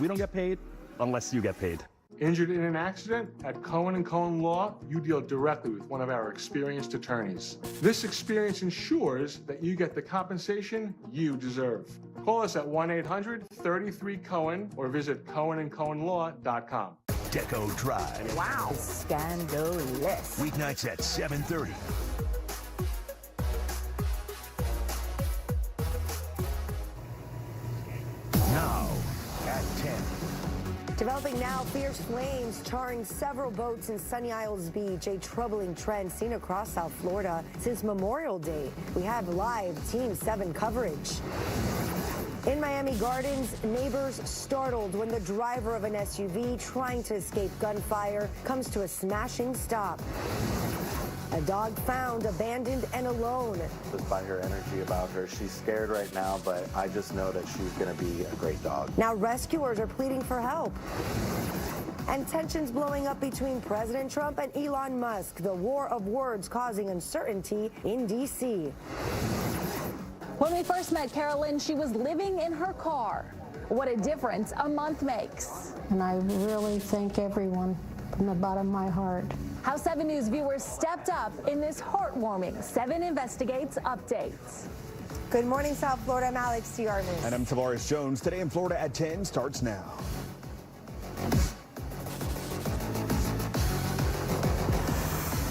We don't get paid unless you get paid. Injured in an accident? At Cohen & Cohen Law, you deal directly with one of our experienced attorneys. This experience ensures that you get the compensation you deserve. Call us at 1-800-33-COHEN or visit cohenandcohenlaw.com. Deco Drive. Wow. Scandalous. Weeknights at 7:30. Now at 10. Developing now, fierce flames charring several boats in Sunny Isles Beach, a troubling trend seen across South Florida since Memorial Day. We have live Team 7 coverage. In Miami Gardens, neighbors startled when the driver of an SUV trying to escape gunfire comes to a smashing stop. A dog found abandoned and alone. Just by her energy about her, she's scared right now, but I just know that she's going to be a great dog. Now rescuers are pleading for help. And tensions blowing up between President Trump and Elon Musk. The war of words causing uncertainty in D.C. When we first met Carolyn, she was living in her car. What a difference a month makes. And I really thank everyone from the bottom of my heart. How 7 News viewers stepped up in this heartwarming 7 Investigates update. Good morning, South Florida. I'm Alex Tiarmas. And I'm Tavares Jones. Today in Florida at 10 starts now.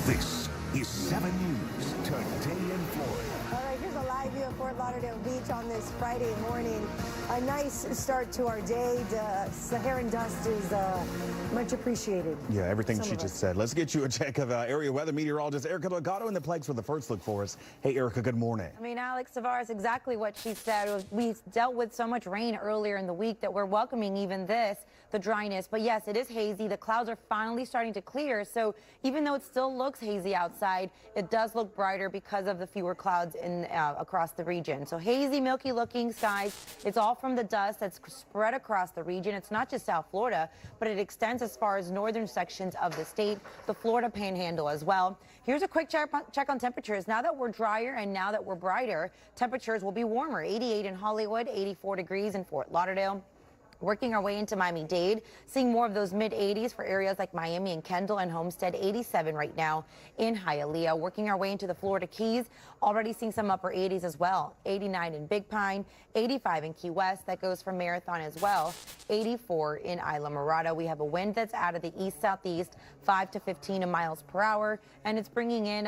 This is 7 News Today in Florida. All right, here's a live view of Fort Lauderdale Beach on this Friday morning. A nice start to our day. The Saharan dust is much appreciated. Yeah, everything she just said. Let's get you a check of area weather meteorologist Erica Delgado in the Plex with the first look for us. Hey, Erica, good morning. I mean, Alex, Tavares, exactly what she said. We dealt with so much rain earlier in the week that we're welcoming even this, the dryness. But yes, it is hazy. The clouds are finally starting to clear. So even though it still looks hazy outside, it does look brighter because of the fewer clouds in across the region. So hazy, milky looking skies. It's all from the dust that's spread across the region. It's not just South Florida, but it extends as far as northern sections of the state, the Florida Panhandle as well. Here's a quick check on temperatures. Now that we're drier and now that we're brighter, temperatures will be warmer. 88 in Hollywood, 84 degrees in Fort Lauderdale. Working our way into Miami-Dade, seeing more of those mid-80s for areas like Miami and Kendall and Homestead. 87 right now in Hialeah. Working our way into the Florida Keys, already seeing some upper 80s as well. 89 in Big Pine, 85 in Key West. That goes for Marathon as well. 84 in Isla Mirada. We have a wind that's out of the east-southeast, 5 to 15 miles per hour, and it's bringing in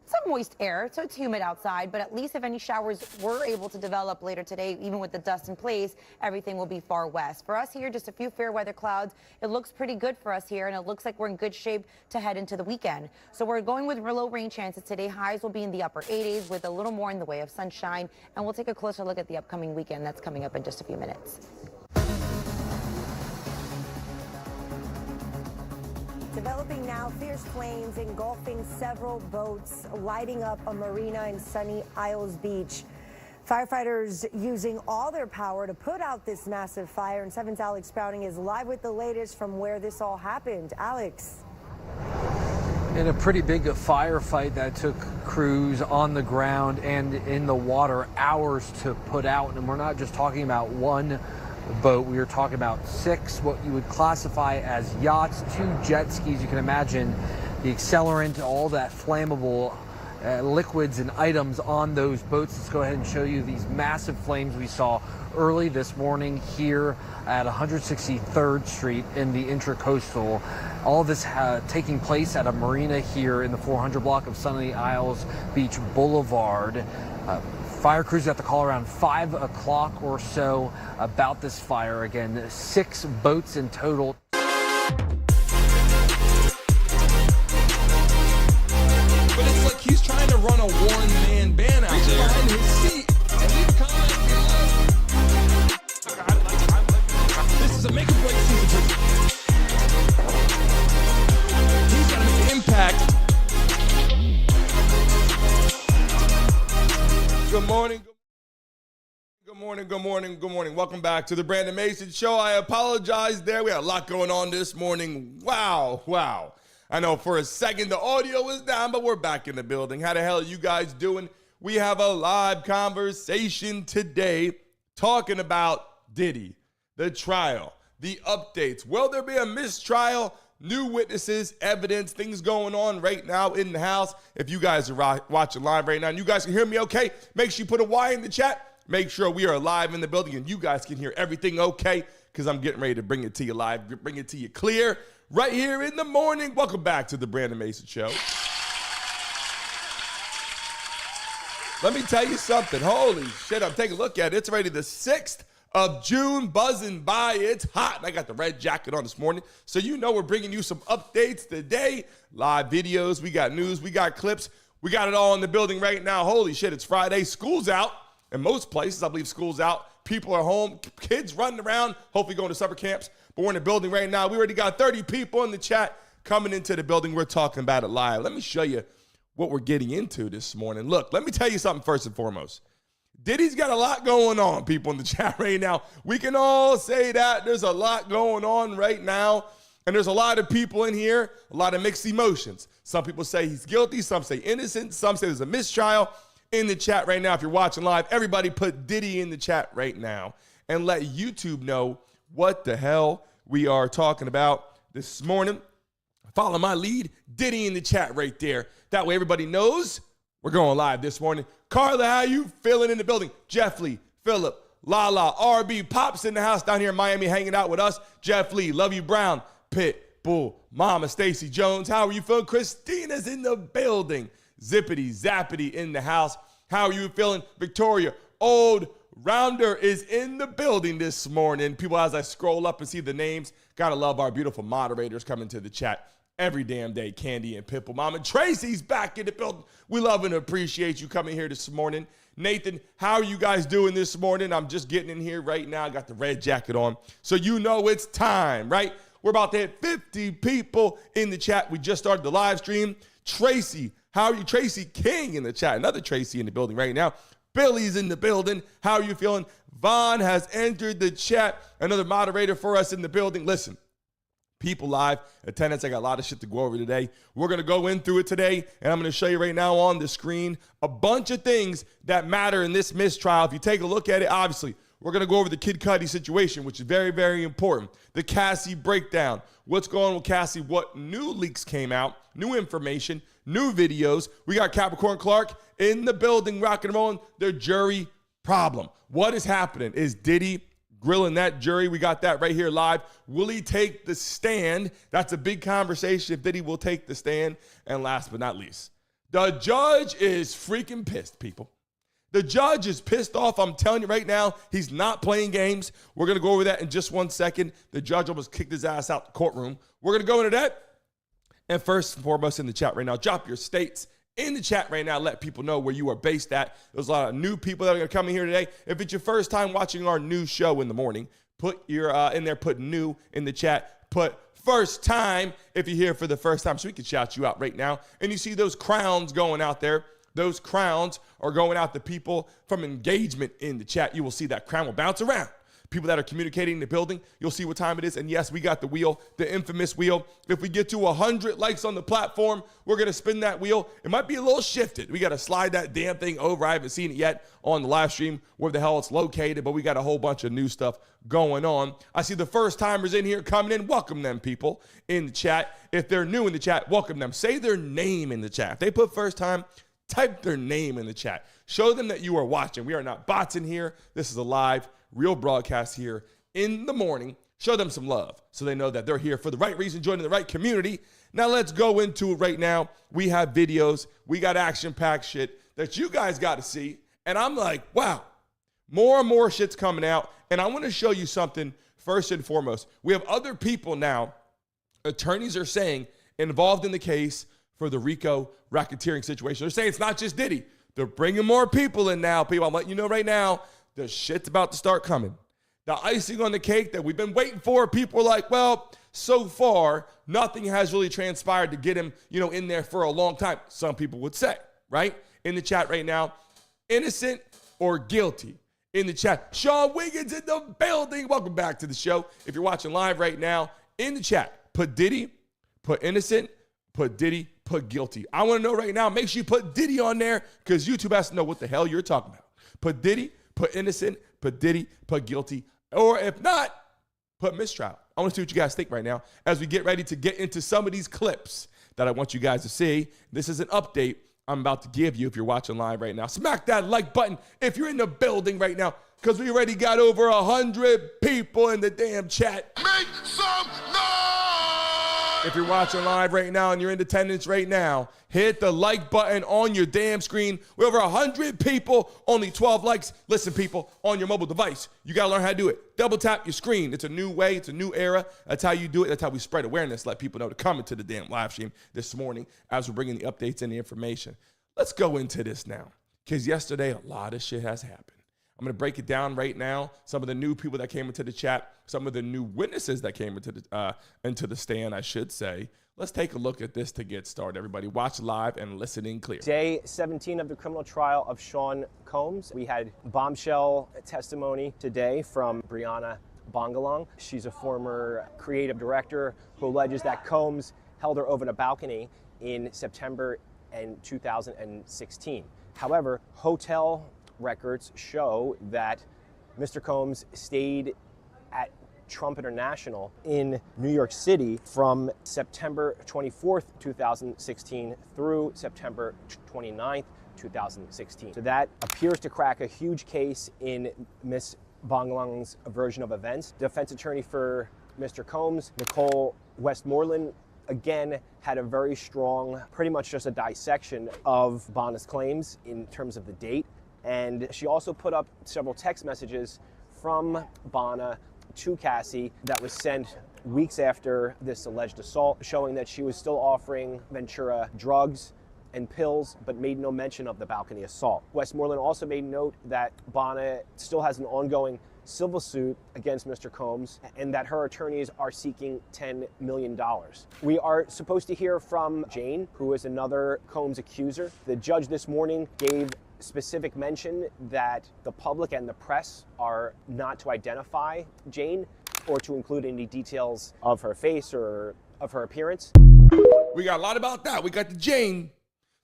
some moist air, so it's humid outside, but at least if any showers were able to develop later today, even with the dust in place, everything will be far west. For us here, just a few fair weather clouds. It looks pretty good for us here, and it looks like we're in good shape to head into the weekend. So we're going with low rain chances today. Highs will be in the upper 80s with a little more in the way of sunshine, and we'll take a closer look at the upcoming weekend that's coming up in just a few minutes. Developing now, fierce flames engulfing several boats, lighting up a marina in Sunny Isles Beach. Firefighters using all their power to put out this massive fire. And 7's Alex Browning is live with the latest from where this all happened. Alex. In a pretty big firefight that took crews on the ground and in the water hours to put out. And we're not just talking about one boat. We were talking about 6 what you would classify as yachts, 2 jet skis. You can imagine the accelerant, all that flammable liquids and items on those boats. Let's go ahead and show you these massive flames we saw early this morning here at 163rd Street in the Intracoastal. All this taking place at a marina here in the 400 block of Sunny Isles Beach Boulevard. Fire crews got the call around 5 o'clock or so about this fire. Again, 6 boats in total. But it's like he's trying to run a one-man band out there. Behind his seat, and he's this is a make or break season. He's got to make an impact. Good morning. Good morning, good morning, good morning. Welcome back to the Brandon Mason Show. I apologize there. We had a lot going on this morning. Wow. I know for a second the audio was down, but we're back in the building. How the hell are you guys doing? We have a live conversation today talking about Diddy. the trial, the updates. Will there be a mistrial? New witnesses, evidence, things going on right now in the house. If you guys are watching live right now and you guys can hear me okay, make sure you put a Y in the chat. Make sure we are live in the building and you guys can hear everything okay, because I'm getting ready to bring it to you live, bring it to you clear right here in the morning. Welcome back to the Brandon Mason Show. Let me tell you something. Holy shit, I'm taking a look at it. It's already the 6th of June, buzzing by. It's hot. I got the red jacket on this morning, so you know we're bringing you some updates today. Live videos, we got news, we got clips, we got it all in the building right now. Holy shit, it's Friday. School's out. In most places, I believe school's out. People are home, kids running around, hopefully going to summer camps. But we're in the building right now. We already got 30 people in the chat coming into the building. We're talking about it live. Let me show you what we're getting into this morning. Look, let me tell you something first and foremost. Diddy's got a lot going on, people in the chat right now. We can all say that. There's a lot going on right now. And there's a lot of people in here, a lot of mixed emotions. Some people say he's guilty. Some say innocent. Some say there's a mistrial. In the chat right now, if you're watching live, everybody put Diddy in the chat right now and let YouTube know what the hell we are talking about this morning. Follow my lead, Diddy in the chat right there. That way everybody knows we're going live this morning. Carla, how you feeling in the building? Jeff Lee, Philip, Lala, RB, Pops in the house down here in Miami hanging out with us. Jeff Lee, Love You Brown, Pit, Bull, Mama, Stacy Jones. How are you feeling? Christina's in the building. Zippity, Zappity in the house. How are you feeling? Victoria, Old Rounder is in the building this morning. People, as I scroll up and see the names, gotta love our beautiful moderators coming to the chat every damn day. Candy and Pitbull Mama. Tracy's back in the building. We love and appreciate you coming here this morning. Nathan, how are you guys doing this morning? I'm just getting in here right now. I got the red jacket on. So you know it's time, right? We're about to hit 50 people in the chat. We just started the live stream. Tracy, how are you? Tracy King in the chat. Another Tracy in the building right now. Billy's in the building. How are you feeling? Vaughn has entered the chat. Another moderator for us in the building. Listen, people live, attendance, I got a lot of shit to go over today. We're going to go in through it today, and I'm going to show you right now on the screen a bunch of things that matter in this mistrial. If you take a look at it, obviously, we're going to go over the Kid Cudi situation, which is very, very important. The Cassie breakdown. What's going on with Cassie? What new leaks came out? New information, new videos. We got Capricorn Clark in the building, rocking and rolling. The jury problem. What is happening? Is Diddy grilling that jury? We got that right here live. Will he take the stand? That's a big conversation if Diddy will take the stand. And last but not least, the judge is freaking pissed, people. The judge is pissed off. I'm telling you right now, he's not playing games. We're going to go over that in just 1 second. The judge almost kicked his ass out the courtroom. We're going to go into that. And first and foremost in the chat right now, drop your states in the chat right now. Let people know where you are based at. There's a lot of new people that are going to come in here today. If it's your first time watching our new show in the morning, put your in there, put new in the chat. Put first time if you're here for the first time, so we can shout you out right now. And you see those crowns going out there. Those crowns are going out to people from engagement in the chat. You will see that crown will bounce around. People that are communicating in the building, you'll see what time it is. And yes, we got the wheel, the infamous wheel. If we get to 100 likes on the platform, we're going to spin that wheel. It might be a little shifted. We got to slide that damn thing over. I haven't seen it yet on the live stream where the hell it's located, but we got a whole bunch of new stuff going on. I see the first timers in here coming in. Welcome them, people, in the chat. If they're new in the chat, welcome them. Say their name in the chat. If they put first time, type their name in the chat. Show them that you are watching. We are not bots in here. This is a live, real broadcast here in the morning. Show them some love so they know that they're here for the right reason, joining the right community. Now let's go into it right now. We have videos. We got action-packed shit that you guys got to see. And I'm like, wow, more and more shit's coming out. And I want to show you something first and foremost. We have other people now, attorneys are saying, involved in the case for the RICO racketeering situation. They're saying it's not just Diddy. They're bringing more people in now. People, I'm letting you know right now, the shit's about to start coming. The icing on the cake that we've been waiting for, people are like, well, so far, nothing has really transpired to get him, in there for a long time. Some people would say, right? In the chat right now, innocent or guilty. In the chat, Sean Wiggins in the building. Welcome back to the show. If you're watching live right now, in the chat, put Diddy, put innocent, put Diddy, put guilty. I want to know right now, make sure you put Diddy on there because YouTube has to know what the hell you're talking about. Put Diddy, put innocent, put Diddy, put guilty. Or if not, put mistrial. I want to see what you guys think right now as we get ready to get into some of these clips that I want you guys to see. This is an update I'm about to give you if you're watching live right now. Smack that like button if you're in the building right now, because we already got over 100 people in the damn chat. Make some noise! If you're watching live right now and you're in attendance right now, hit the like button on your damn screen. We're over 100 people, only 12 likes. Listen, people, on your mobile device, you got to learn how to do it. Double tap your screen. It's a new way. It's a new era. That's how you do it. That's how we spread awareness, let people know to come into the damn live stream this morning as we're bringing the updates and the information. Let's go into this now, because yesterday a lot of shit has happened. I'm going to break it down right now. Some of the new people that came into the chat, some of the new witnesses that came into the stand, I should say. Let's take a look at this to get started. Everybody watch live and listen in clear. Day 17 of the criminal trial of Sean Combs. We had bombshell testimony today from Bryana Bongolan. She's a former creative director who alleges that Combs held her over a balcony in September and 2016. However, hotel records show that Mr. Combs stayed at Trump International in New York City from September 24th, 2016 through September 29th, 2016. So that appears to crack a huge case in Miss Bongolan's version of events. Defense attorney for Mr. Combs, Nicole Westmoreland, again had a very strong, pretty much just a dissection of Bonna's claims in terms of the date. And she also put up several text messages from Bonna to Cassie that was sent weeks after this alleged assault, showing that she was still offering Ventura drugs and pills, but made no mention of the balcony assault. Westmoreland also made note that Bonna still has an ongoing civil suit against Mr. Combs and that her attorneys are seeking $10 million. We are supposed to hear from Jane, who is another Combs accuser. The judge this morning gave specific mention that the public and the press are not to identify Jane or to include any details of her face or of her appearance. We got a lot about that. We got the Jane.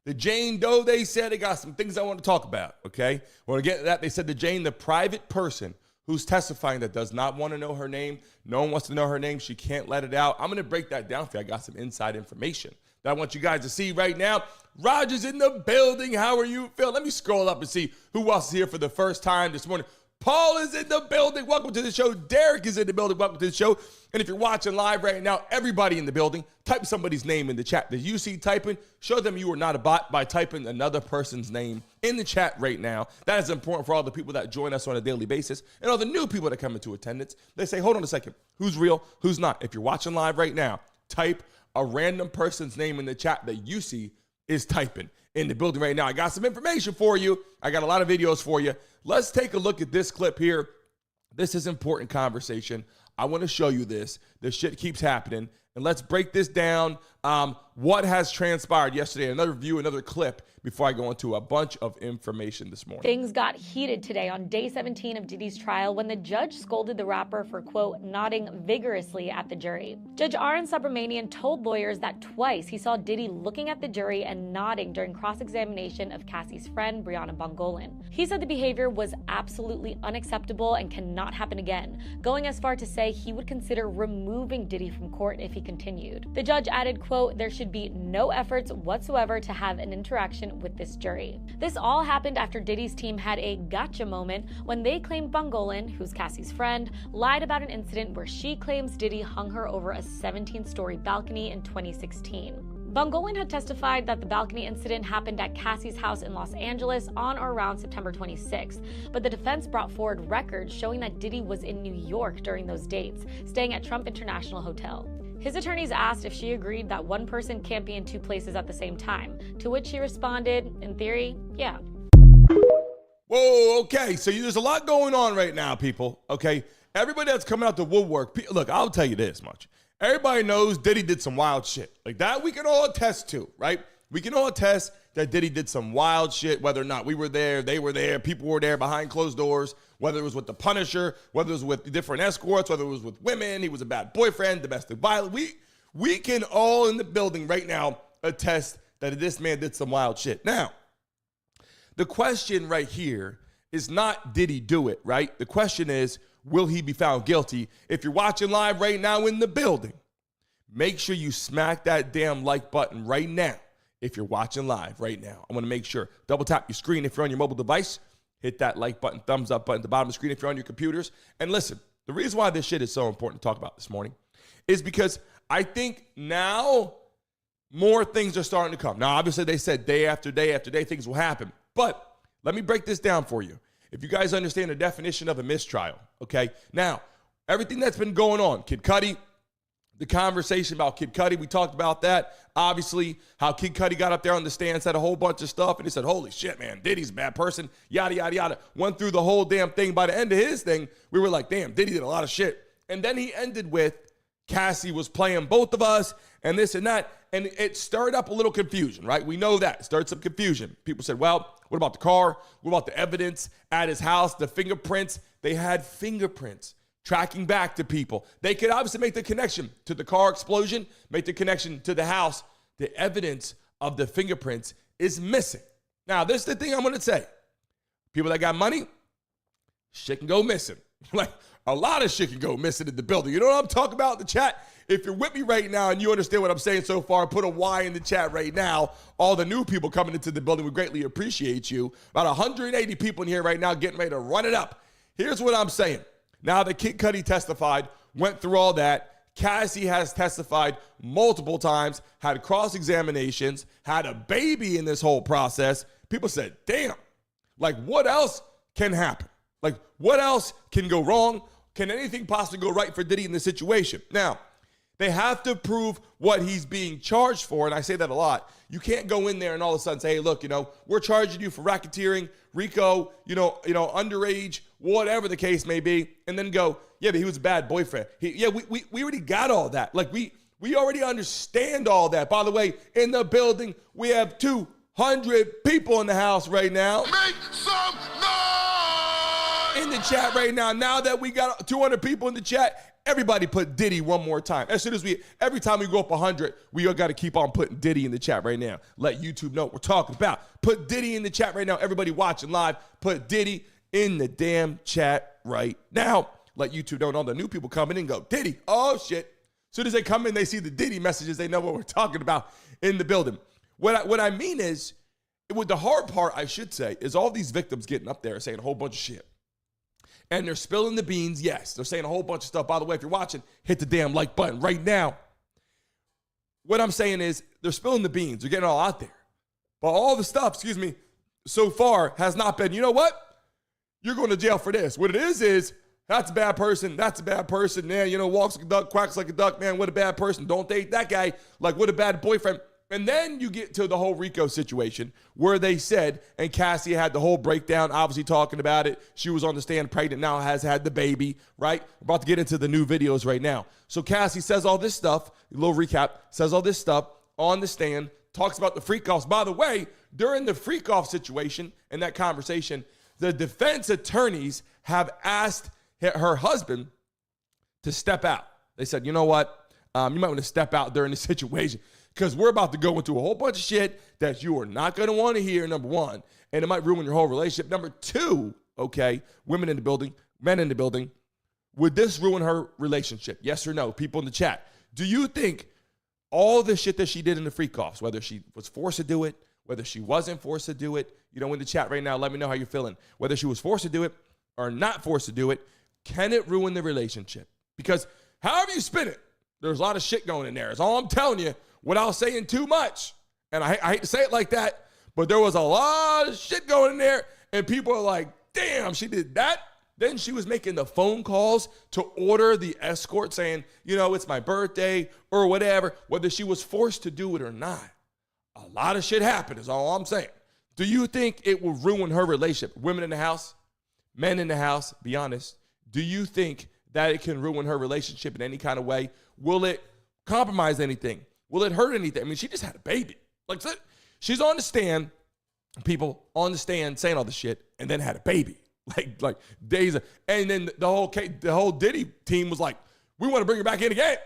The Jane Doe, they said, they got some things I want to talk about, okay? When we get to that, they said the Jane, the private person who's testifying that does not want to know her name. No one wants to know her name. She can't let it out. I'm going to break that down for you. I got some inside information that I want you guys to see right now. Roger's in the building. How are you, Phil? Let me scroll up and see who else is here for the first time this morning. Paul is in the building. Welcome to the show. Derek is in the building. Welcome to the show. And if you're watching live right now, everybody in the building, type somebody's name in the chat that you see typing. Show them you are not a bot by typing another person's name in the chat right now. That is important for all the people that join us on a daily basis and all the new people that come into attendance. They say, hold on a second. Who's real? Who's not? If you're watching live right now, type a random person's name in the chat that you see is typing in the building right now. I got some information for you. I got a lot of videos for you. Let's take a look at this clip here. This is important conversation. I want to show you this. This shit keeps happening. And let's break this down. What has transpired yesterday? Another view, another clip before I go into a bunch of information this morning. Things got heated today on day 17 of Diddy's trial when the judge scolded the rapper for, quote, nodding vigorously at the jury. Judge Aaron Subramanian told lawyers that twice he saw Diddy looking at the jury and nodding during cross-examination of Cassie's friend, Bryana Bongolan. He said the behavior was absolutely unacceptable and cannot happen again, going as far to say he would consider removing Diddy from court if he continued. The judge added, quote, there should be no efforts whatsoever to have an interaction with this jury. This all happened after Diddy's team had a gotcha moment when they claimed Bongolan, who's Cassie's friend, lied about an incident where she claims Diddy hung her over a 17-story balcony in 2016. Bongolan had testified that the balcony incident happened at Cassie's house in Los Angeles on or around September 26th, but the defense brought forward records showing that Diddy was in New York during those dates, staying at Trump International Hotel. His attorneys asked if she agreed that one person can't be in two places at the same time, to which she responded, in theory, yeah. Whoa, okay, so there's a lot going on right now, people, okay? Everybody that's coming out the woodwork, look, I'll tell you this much. Everybody knows Diddy did some wild shit. Like that we can all attest to, right? We can all attest that Diddy did some wild shit, whether or not we were there, they were there, people were there behind closed doors, whether it was with the Punisher, whether it was with different escorts, whether it was with women, he was a bad boyfriend, domestic violence. We can all in the building right now attest that this man did some wild shit. Now, the question right here is not did he do it, right? The question is, will he be found guilty? If you're watching live right now in the building, make sure you smack that damn like button right now. If you're watching live right now, I want to make sure. Double tap your screen if you're on your mobile device. Hit that like button, thumbs up button at the bottom of the screen if you're on your computers. And listen, the reason why this shit is so important to talk about this morning is because I think now more things are starting to come. Now, obviously, they said day after day after day things will happen. But let me break this down for you. If you guys understand the definition of a mistrial, okay? Now, everything that's been going on, Kid Cudi, the conversation about Kid Cudi, we talked about that. Obviously, how Kid Cudi got up there on the stand, said a whole bunch of stuff, and he said, holy shit, man, Diddy's a bad person, yada, yada, yada. Went through the whole damn thing. By the end of his thing, we were like, damn, Diddy did a lot of shit. And then he ended with Cassie was playing both of us and this and that. And it stirred up a little confusion, right? We know that. It stirred some confusion. People said, well, what about the car? What about the evidence at his house, the fingerprints? They had fingerprints tracking back to people. They could obviously make the connection to the car explosion, make the connection to the house. The evidence of the fingerprints is missing. Now, this is the thing I'm going to say. People that got money, shit can go missing. Like, a lot of shit can go missing in the building. You know what I'm talking about in the chat? If you're with me right now and you understand what I'm saying so far, put a Y in the chat right now. All the new people coming into the building, we greatly appreciate you. About 180 people in here right now getting ready to run it up. Here's what I'm saying. Now that Kid Cudi testified, went through all that, Cassie has testified multiple times, had cross-examinations, had a baby in this whole process. People said, damn, like what else can happen? Like what else can go wrong? Can anything possibly go right for Diddy in this situation? Now, they have to prove what he's being charged for, and I say that a lot. You can't go in there and all of a sudden say, hey, look, we're charging you for racketeering, RICO, underage, whatever the case may be, and then go, yeah, but he was a bad boyfriend. We already got all that. Like, we already understand all that. By the way, in the building, we have 200 people in the house right now. Make some noise! In the chat right now. Now that we got 200 people in the chat, everybody put Diddy one more time. Every time we go up 100, we got to keep on putting Diddy in the chat right now. Let YouTube know what we're talking about. Put Diddy in the chat right now. Everybody watching live, put Diddy in the damn chat right now. Let YouTube know, and all the new people coming in go, Diddy, oh shit. As soon as they come in, they see the Diddy messages, they know what we're talking about in the building. What I mean is, with the hard part, I should say, is all these victims getting up there saying a whole bunch of shit. And they're spilling the beans, yes. They're saying a whole bunch of stuff. By the way, if you're watching, hit the damn like button right now. What I'm saying is they're spilling the beans. They're getting all out there. But all the stuff, so far has not been, you know what? You're going to jail for this. What it is that's a bad person. That's a bad person. Man, walks like a duck, quacks like a duck. Man, what a bad person. Don't date that guy. Like, what a bad boyfriend. And then you get to the whole RICO situation where they said, and Cassie had the whole breakdown, obviously talking about it. She was on the stand pregnant, now has had the baby, right? We're about to get into the new videos right now. So Cassie says all this stuff, a little recap, says all this stuff on the stand, talks about the freak-offs. By the way, during the freak-off situation and that conversation, the defense attorneys have asked her husband to step out. They said, you know what? You might want to step out during this situation, because we're about to go into a whole bunch of shit that you are not going to want to hear, number one, and it might ruin your whole relationship. Number two, okay, women in the building, men in the building, would this ruin her relationship? Yes or no? People in the chat. Do you think all the shit that she did in the freak-offs, whether she was forced to do it, whether she wasn't forced to do it, in the chat right now, let me know how you're feeling. Whether she was forced to do it or not forced to do it, can it ruin the relationship? Because however you spin it, there's a lot of shit going in there. That's all I'm telling you, without saying too much. And I hate to say it like that, but there was a lot of shit going in there, and people are like, damn, she did that. Then she was making the phone calls to order the escort saying, it's my birthday or whatever, whether she was forced to do it or not. A lot of shit happened is all I'm saying. Do you think it will ruin her relationship? Women in the house, men in the house, be honest. Do you think that it can ruin her relationship in any kind of way? Will it compromise anything? Will it hurt anything? I mean, she just had a baby. Like, she's on the stand, people on the stand saying all this shit, and then had a baby. Like days. And then the whole Diddy team was like, we want to bring her back in again.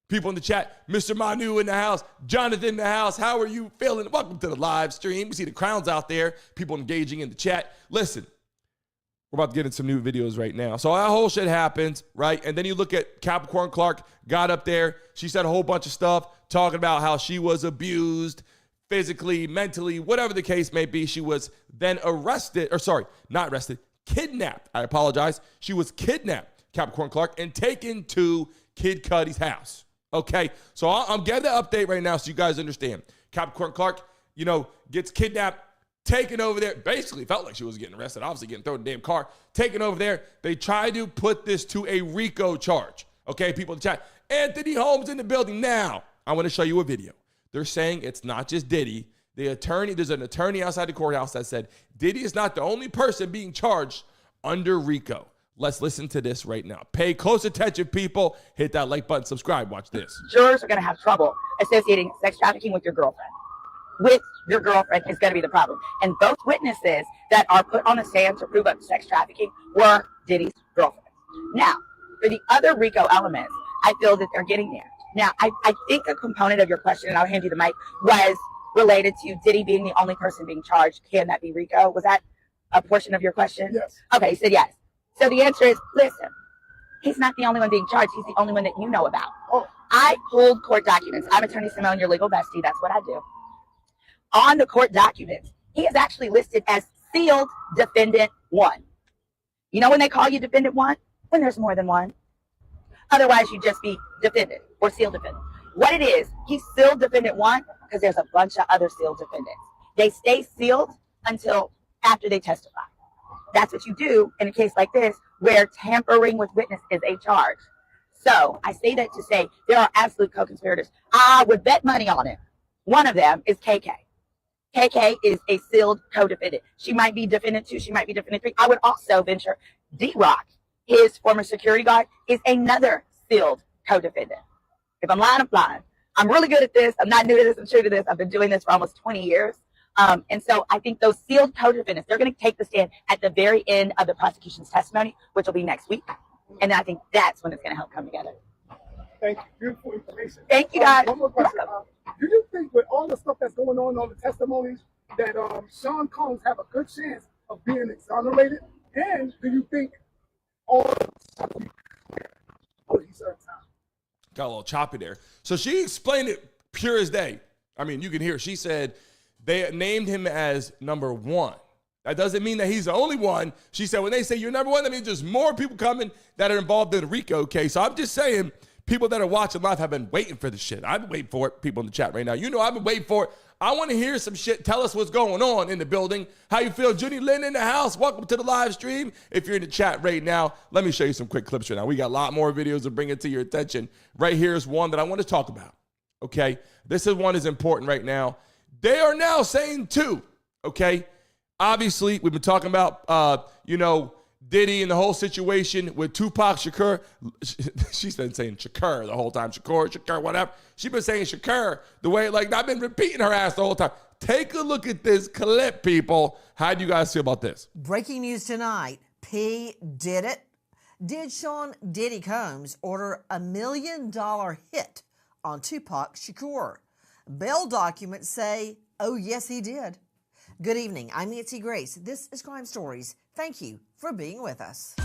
People in the chat, Mr. Manu in the house, Jonathan in the house, how are you feeling? Welcome to the live stream. We see the crowns out there, people engaging in the chat. Listen, We're about to get in some new videos right now. So that whole shit happens, right? And then you look at Capricorn Clark, got up there. She said a whole bunch of stuff, talking about how she was abused physically, mentally, whatever the case may be. She was then kidnapped. I apologize. She was kidnapped, Capricorn Clark, and taken to Kid Cudi's house. Okay, so I'm getting the update right now so you guys understand. Capricorn Clark, gets kidnapped, taken over there. Basically felt like she was getting arrested, obviously getting thrown in the damn car, taken over there. They tried to put this to a RICO charge. Okay, people in the chat. Anthony Holmes in the building. Now, I want to show you a video. They're saying it's not just Diddy. There's an attorney outside the courthouse that said Diddy is not the only person being charged under RICO. Let's listen to this right now. Pay close attention, people. Hit that like button, subscribe, watch this. Jurors are going to have trouble associating sex trafficking with your girlfriend. With your girlfriend is going to be the problem. And both witnesses that are put on the stand to prove up sex trafficking were Diddy's girlfriend. Now, for the other RICO elements, I feel that they're getting there. Now, I think a component of your question, and I'll hand you the mic, was related to Diddy being the only person being charged. Can that be RICO? Was that a portion of your question? Yes. Okay, you said yes. So the answer is, listen, he's not the only one being charged. He's the only one that you know about. Oh. I pulled court documents. I'm Attorney Simone, your legal bestie. That's what I do. On the court documents, he is actually listed as sealed defendant 1. You know when they call you defendant 1? When there's more than one. Otherwise, you just be defendant or sealed defendant. What it is, he's sealed defendant 1 because there's a bunch of other sealed defendants. They stay sealed until after they testify. That's what you do in a case like this, where tampering with witness is a charge. So I say that to say there are absolute co-conspirators. I would bet money on it. One of them is KK. KK is a sealed co-defendant. She might be defendant 2. She might be defendant 3. I would also venture D-Rock, his former security guard, is another sealed co-defendant. If I'm lying, I'm lying. I'm really good at this. I'm not new to this. I'm true to this. I've been doing this for almost 20 years. And so I think those sealed co-defendants, they're going to take the stand at the very end of the prosecution's testimony, which will be next week. And I think that's when it's going to help come together. Thank you. Beautiful information. Thank you, guys. One more question. Do you think with all the stuff that's going on the testimonies, that Sean Combs have a good chance of being exonerated? And do you think all he served time? Got a little choppy there. So she explained it pure as day. I mean, you can hear. She said they named him as number 1. That doesn't mean that he's the only one. She said when they say you're number 1, that means there's more people coming that are involved in the RICO case. So I'm just saying, people that are watching live have been waiting for this shit. I've been waiting for it. People in the chat right now, I've been waiting for it. I want to hear some shit. Tell us what's going on in the building. How you feel? Judy Lynn in the house. Welcome to the live stream. If you're in the chat right now, let me show you some quick clips right now. We got a lot more videos to bring it to your attention. Right here is one that I want to talk about. Okay? This is one that's important right now. They are now saying too, okay? Obviously, we've been talking about, Diddy and the whole situation with Tupac Shakur. She's been saying Shakur the whole time. Shakur, whatever. She's been saying Shakur the way, I've been repeating her ass the whole time. Take a look at this clip, people. How do you guys feel about this? Breaking news tonight. P did it. Did Sean Diddy Combs order $1 million hit on Tupac Shakur? Bail documents say, oh, yes, he did. Good evening. I'm Nancy Grace. This is Crime Stories. Thank you for being with us.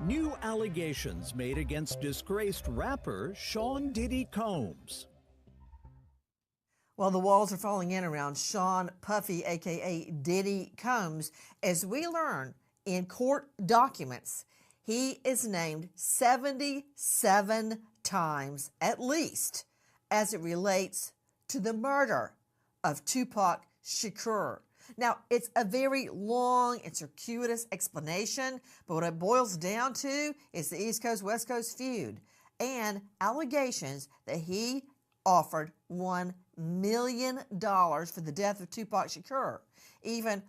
New allegations made against disgraced rapper Sean Diddy Combs. Well, the walls are falling in around Sean Puffy, a.k.a. Diddy Combs, as we learn in court documents. He is named 77 times, at least, as it relates to the murder of Tupac Shakur. Now, it's a very long and circuitous explanation, but what it boils down to is the East Coast-West Coast feud and allegations that he offered $1 million for the death of Tupac Shakur, even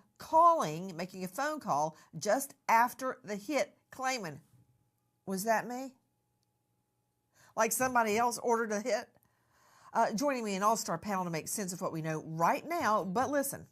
making a phone call just after the hit, claiming, was that me? Like somebody else ordered a hit? Joining me an all-star panel to make sense of what we know right now, but listen.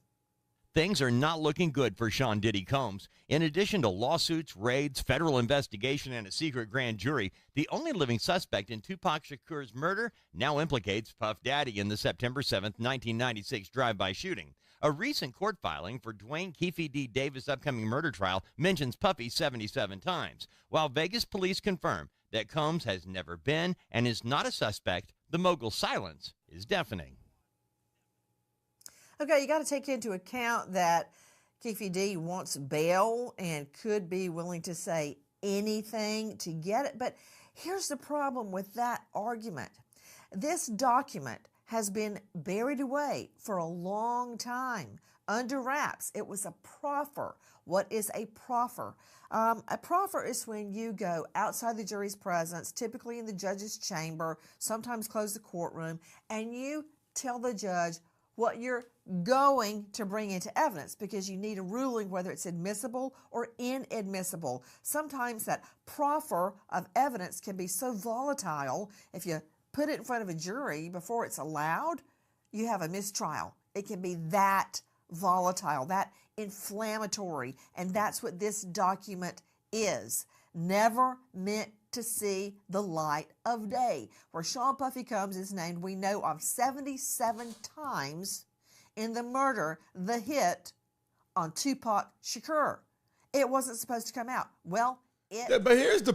Things are not looking good for Sean Diddy Combs. In addition to lawsuits, raids, federal investigation, and a secret grand jury, the only living suspect in Tupac Shakur's murder now implicates Puff Daddy in the September 7, 1996 drive-by shooting. A recent court filing for Dwayne Keefe D. Davis' upcoming murder trial mentions Puffy 77 times, while Vegas police confirm that Combs has never been and is not a suspect. The mogul's silence is deafening. Okay, you got to take into account that Keefe D wants bail and could be willing to say anything to get it. But here's the problem with that argument. This document has been buried away for a long time under wraps. It was a proffer. What is a proffer? A proffer is when you go outside the jury's presence, typically in the judge's chamber, sometimes close the courtroom, and you tell the judge what you're going to bring into evidence because you need a ruling whether it's admissible or inadmissible. Sometimes that proffer of evidence can be so volatile, if you put it in front of a jury before it's allowed, you have a mistrial. It can be that volatile, that inflammatory, and that's what this document is. Never meant to see the light of day. Where Sean Puffy Combs is named, we know of 77 times in the murder, the hit on Tupac Shakur. It wasn't supposed to come out. Well, But here's the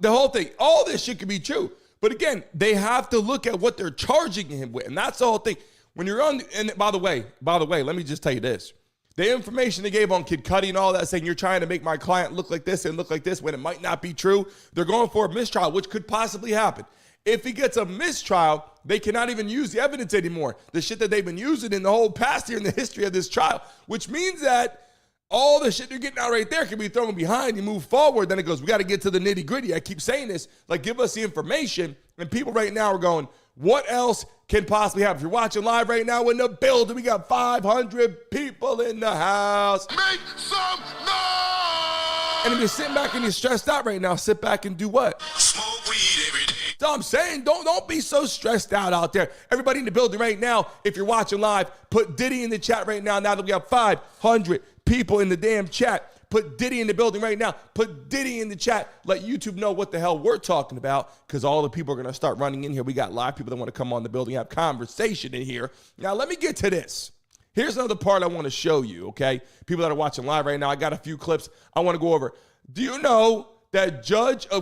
whole thing. All this shit could be true. But again, they have to look at what they're charging him with. And that's the whole thing. When you're on, and by the way, let me just tell you this. The information they gave on Kid Cudi and all that, saying you're trying to make my client look like this and look like this when it might not be true, they're going for a mistrial, which could possibly happen. If he gets a mistrial, they cannot even use the evidence anymore. The shit that they've been using in the whole past year in the history of this trial, which means that all the shit they're getting out right there can be thrown behind. You move forward, then it goes, we got to get to the nitty gritty. I keep saying this, like, give us the information. And people right now are going, what else can possibly happen? If you're watching live right now in the building, we got 500 people in the house. Make some noise! And if you're sitting back and you're stressed out right now, sit back and do what? Smoke weed every day. So I'm saying, don't be so stressed out there. Everybody in the building right now, if you're watching live, put Diddy in the chat right now. Now that we have 500 people in the damn chat, put Diddy in the building right now. Put Diddy in the chat. Let YouTube know what the hell we're talking about, because all the people are going to start running in here. We got live people that want to come on the building, have conversation in here. Now, let me get to this. Here's another part I want to show you, okay? People that are watching live right now, I got a few clips I want to go over. Do you know that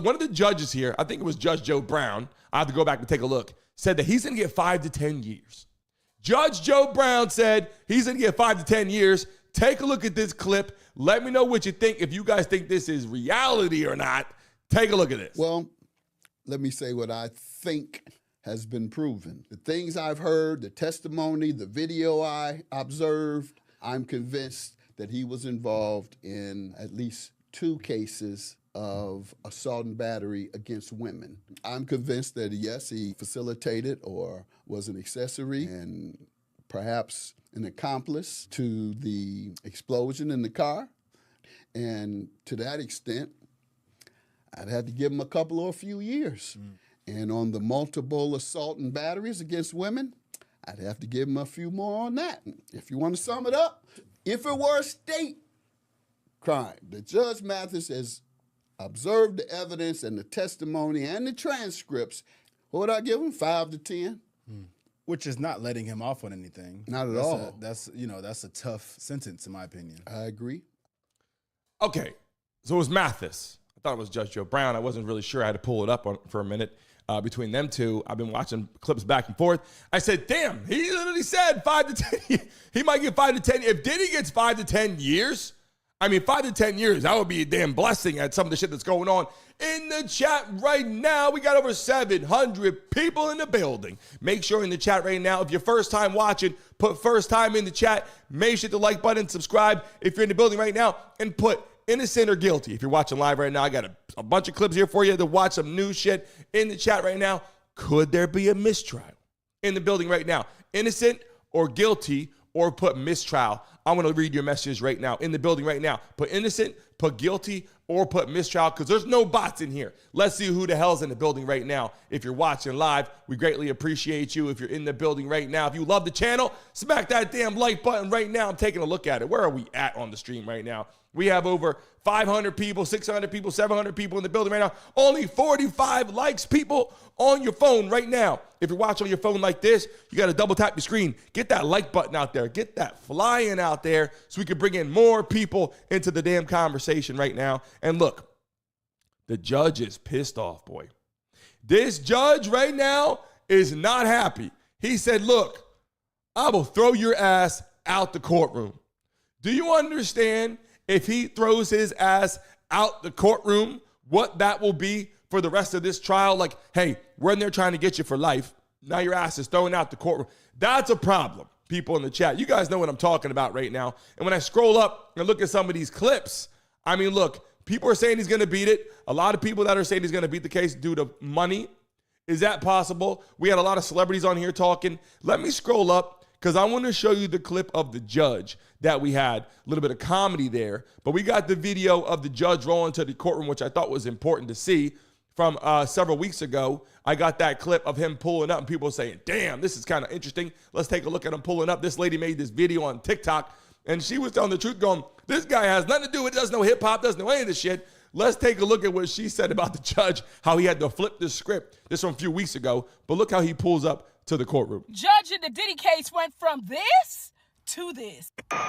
one of the judges here, I think it was Judge Joe Brown, I have to go back and take a look, said that he's going to get 5 to 10 years. Judge Joe Brown said he's going to get 5 to 10 years. Take a look at this clip. Let me know what you think. If you guys think this is reality or not, take a look at this. Well, let me say what I think has been proven. The things I've heard, the testimony, the video I observed, I'm convinced that he was involved in at least 2 cases of assault and battery against women. I'm convinced that, yes, he facilitated or was an accessory and perhaps an accomplice to the explosion in the car. And to that extent, I'd have to give him a couple or a few years. And on the multiple assault and batteries against women, I'd have to give him a few more on that. If you want to sum it up, if it were a state crime, the Judge Mathis has observed the evidence and the testimony and the transcripts, what would I give him, 5 to 10? Which is not letting him off on anything. Not at all. That's a tough sentence, in my opinion. I agree. Okay, so it was Mathis. I thought it was Judge Joe Brown. I wasn't really sure. I had to pull it up for a minute between them two. I've been watching clips back and forth. I said, damn, he literally said 5 to 10. He might get 5 to 10. If Diddy gets 5 to 10 years, 5 to 10 years, that would be a damn blessing at some of the shit that's going on. In the chat right now, we got over 700 people in the building. Make sure in the chat right now, if you're first time watching, put first time in the chat. Make sure to like button, subscribe if you're in the building right now, and put innocent or guilty. If you're watching live right now, I got a bunch of clips here for you to watch some new shit in the chat right now. Could there be a mistrial in the building right now? Innocent or guilty or put mistrial. I'm going to read your messages right now in the building right now. Put innocent, put guilty, or put mistrial, because there's no bots in here. Let's see who the hell's in the building right now. If you're watching live, we greatly appreciate you. If you're in the building right now, if you love the channel, smack that damn like button right now. I'm taking a look at it. Where are we at on the stream right now? We have over 500 people, 600 people, 700 people in the building right now. Only 45 likes, people, on your phone right now. If you're watching on your phone like this, you got to double tap your screen. Get that like button out there. Get that flying out there so we can bring in more people into the damn conversation right now. And look, the judge is pissed off, boy. This judge right now is not happy. He said, look, I will throw your ass out the courtroom. Do you understand? If he throws his ass out the courtroom, what that will be for the rest of this trial? Like, hey, we're in there trying to get you for life. Now your ass is thrown out the courtroom. That's a problem, people in the chat. You guys know what I'm talking about right now. And when I scroll up and look at some of these clips, I mean, look, people are saying he's going to beat it. A lot of people that are saying he's going to beat the case due to money. Is that possible? We had a lot of celebrities on here talking. Let me scroll up, because I want to show you the clip of the judge that we had. A little bit of comedy there. But we got the video of the judge rolling to the courtroom, which I thought was important to see from several weeks ago. I got that clip of him pulling up and people saying, damn, this is kind of interesting. Let's take a look at him pulling up. This lady made this video on TikTok, and she was telling the truth, going, this guy has nothing to do with it. Doesn't know hip-hop, doesn't know any of this shit. Let's take a look at what she said about the judge, how he had to flip the script. This from a few weeks ago. But look how he pulls up to the courtroom. Judge in the Diddy case went from this to this. Where's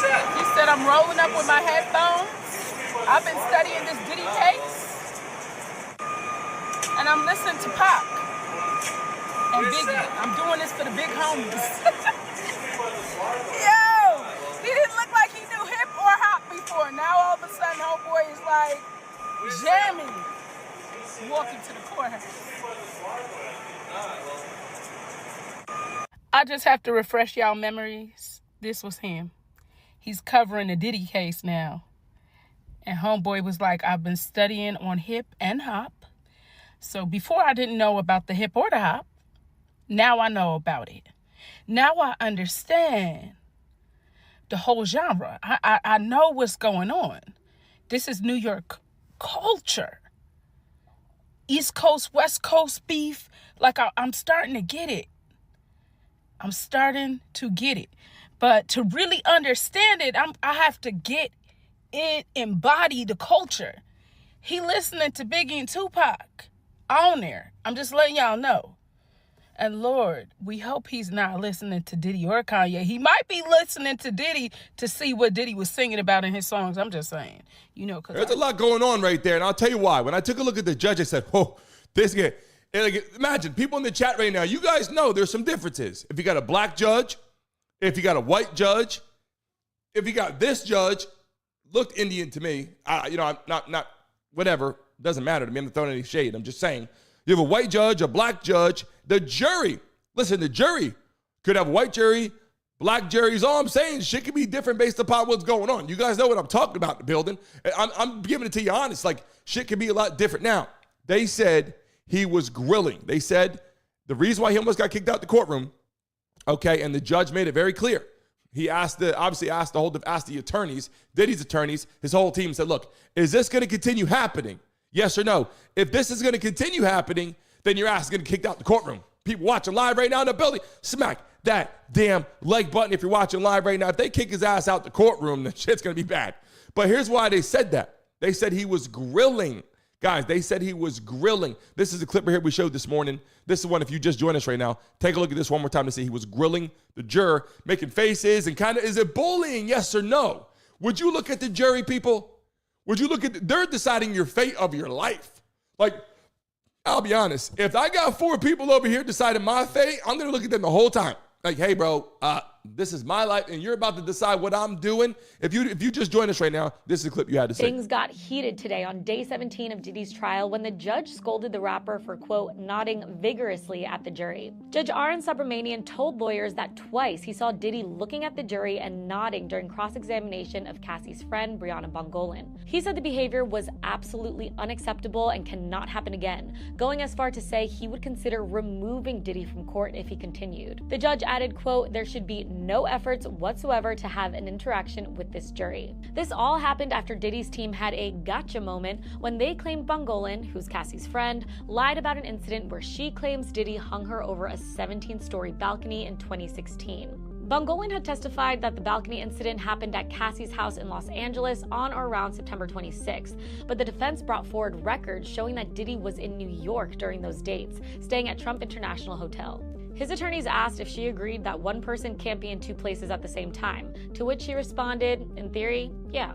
that? He said I'm rolling up with my headphones. I've been studying this Diddy case. And I'm listening to Pac and Biggie. I'm doing this for the big homies. Yo! He didn't look like he knew hip or hop before. Now all of a sudden, homeboy is like jamming. Walking to the courthouse. I just have to refresh y'all memories. This was him. He's covering the Diddy case now. And homeboy was like, I've been studying on hip and hop. So before I didn't know about the hip or the hop. Now I know about it. Now I understand the whole genre. I know what's going on. This is New York culture. East Coast, West Coast beef. Like, I'm starting to get it. I'm starting to get it. But to really understand it, I have to get it, embody the culture. He listening to Biggie and Tupac on there. I'm just letting y'all know. And Lord, we hope he's not listening to Diddy or Kanye. He might be listening to Diddy to see what Diddy was singing about in his songs. I'm just saying, you know, because there's a lot going on right there. And I'll tell you why. When I took a look at the judge, I said, oh, this guy. Like, imagine people in the chat right now. You guys know there's some differences. If you got a black judge, if you got a white judge, if you got this judge, looked Indian to me. I'm not whatever. Doesn't matter to me. I'm not throwing any shade. I'm just saying. You have a white judge, a black judge, the jury. Listen, the jury could have a white jury, black juries. All I'm saying is shit can be different based upon what's going on. You guys know what I'm talking about in the building. I'm giving it to you honest. Like, shit can be a lot different. Now, they said he was grilling. They said the reason why he almost got kicked out the courtroom, okay, and the judge made it very clear. He asked the attorneys, Diddy's attorneys, his whole team said, look, is this going to continue happening? Yes or no? If this is going to continue happening, then your ass is going to get kicked out the courtroom. People watching live right now in the building, smack that damn like button if you're watching live right now. If they kick his ass out the courtroom, then shit's going to be bad. But here's why they said that. They said he was grilling. Guys, they said he was grilling. This is a clip here we showed this morning. This is one, if you just joined us right now, take a look at this one more time to see he was grilling the juror, making faces and kind of, is it bullying, yes or no? Would you look at the jury, people? Would you look at, they're deciding your fate of your life. Like, I'll be honest. If I got 4 people over here deciding my fate, I'm going to look at them the whole time. Like, hey, bro, This is my life, and you're about to decide what I'm doing. If you just joined us right now, this is a clip you had to say. Things got heated today on day 17 of Diddy's trial when the judge scolded the rapper for, quote, nodding vigorously at the jury. Judge Aaron Subramanian told lawyers that twice he saw Diddy looking at the jury and nodding during cross-examination of Cassie's friend, Bryana Bongolan. He said the behavior was absolutely unacceptable and cannot happen again, going as far to say he would consider removing Diddy from court if he continued. The judge added, quote, there should be no efforts whatsoever to have an interaction with this jury. This all happened after Diddy's team had a gotcha moment when they claimed Bongolan, who's Cassie's friend, lied about an incident where she claims Diddy hung her over a 17-story balcony in 2016. Bongolan had testified that the balcony incident happened at Cassie's house in Los Angeles on or around September 26th, but the defense brought forward records showing that Diddy was in New York during those dates, staying at Trump International Hotel. His attorneys asked if she agreed that one person can't be in two places at the same time, to which she responded, in theory, yeah.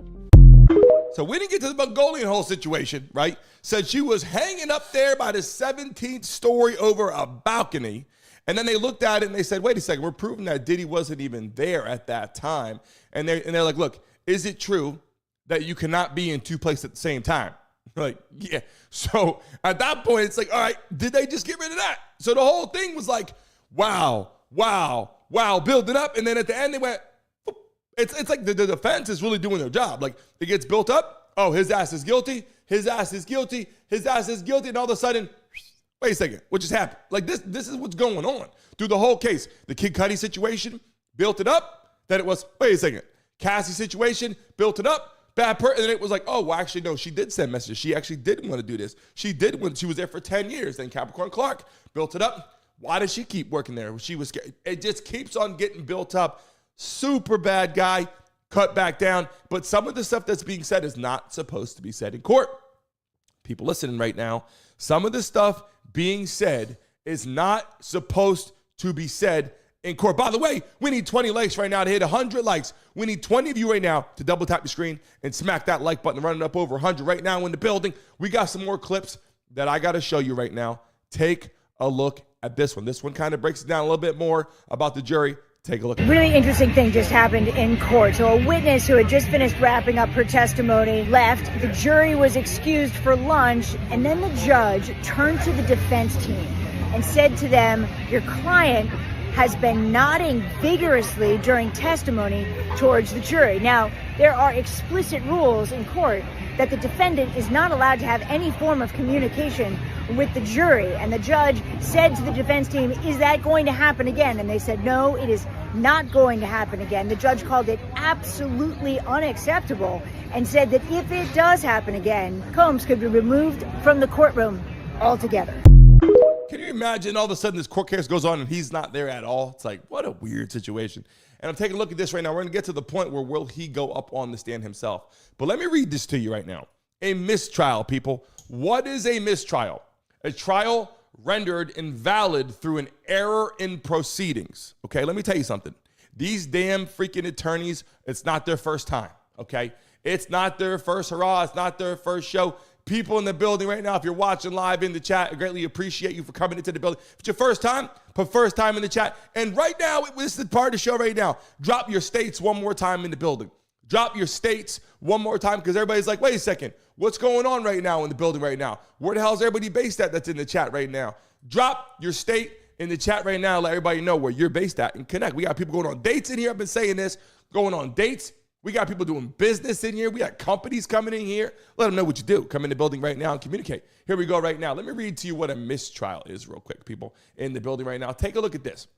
So we didn't get to the Bongolan whole situation, right? Said she was hanging up there by the 17th story over a balcony. And then they looked at it and they said, wait a second, we're proving that Diddy wasn't even there at that time. And they're like, look, is it true that you cannot be in two places at the same time? Like, yeah. So at that point, it's like, all right, did they just get rid of that? So the whole thing was like, wow, build it up. And then at the end, they went, it's like the defense is really doing their job. Like, it gets built up. Oh, his ass is guilty. His ass is guilty. His ass is guilty. And all of a sudden, wait a second, what just happened? Like, this is what's going on through the whole case. The Kid Cudi situation built it up. Then it was, wait a second, Cassie situation built it up. Bad person. And then it was like, oh, well, actually, no, she did send messages. She actually didn't want to do this. She did when she was there for 10 years. Then Capricorn Clark built it up. Why did she keep working there? She was scared. It just keeps on getting built up. Super bad guy, cut back down. But some of the stuff that's being said is not supposed to be said in court. People listening right now, some of the stuff being said is not supposed to be said in court. By the way, we need 20 likes right now to hit 100 likes. We need 20 of you right now to double tap the screen and smack that like button, running up over 100 right now in the building. We got some more clips that I got to show you right now. Take a look at this one. This one kind of breaks it down a little bit more about the jury. Take a look. Really interesting thing just happened in court. So a witness who had just finished wrapping up her testimony left. The jury was excused for lunch, and then the judge turned to the defense team and said to them, your client has been nodding vigorously during testimony towards the jury. Now, there are explicit rules in court that the defendant is not allowed to have any form of communication with the jury. And the judge said to the defense team, is that going to happen again? And they said, no, it is not going to happen again. The judge called it absolutely unacceptable and said that if it does happen again, Combs could be removed from the courtroom altogether. Can you imagine all of a sudden this court case goes on and he's not there at all? It's like, what a weird situation. And I'm taking a look at this right now. We're going to get to the point where will he go up on the stand himself? But let me read this to you right now. A mistrial, people. What is a mistrial? A trial rendered invalid through an error in proceedings. Okay, let me tell you something. These damn freaking attorneys, it's not their first time, okay? It's not their first hurrah. It's not their first show. People in the building right now, if you're watching live in the chat, I greatly appreciate you for coming into the building. If it's your first time, put first time in the chat. And right now, this is the part of the show right now. Drop your states one more time in the building. Drop your states one more time because everybody's like, wait a second, what's going on right now in the building right now? Where the hell is everybody based at that's in the chat right now? Drop your state in the chat right now. Let everybody know where you're based at and connect. We got people going on dates in here. I've been saying this, going on dates. We got people doing business in here. We got companies coming in here. Let them know what you do. Come in the building right now and communicate. Here we go right now. Let me read to you what a mistrial is real quick, people in the building right now. Take a look at this.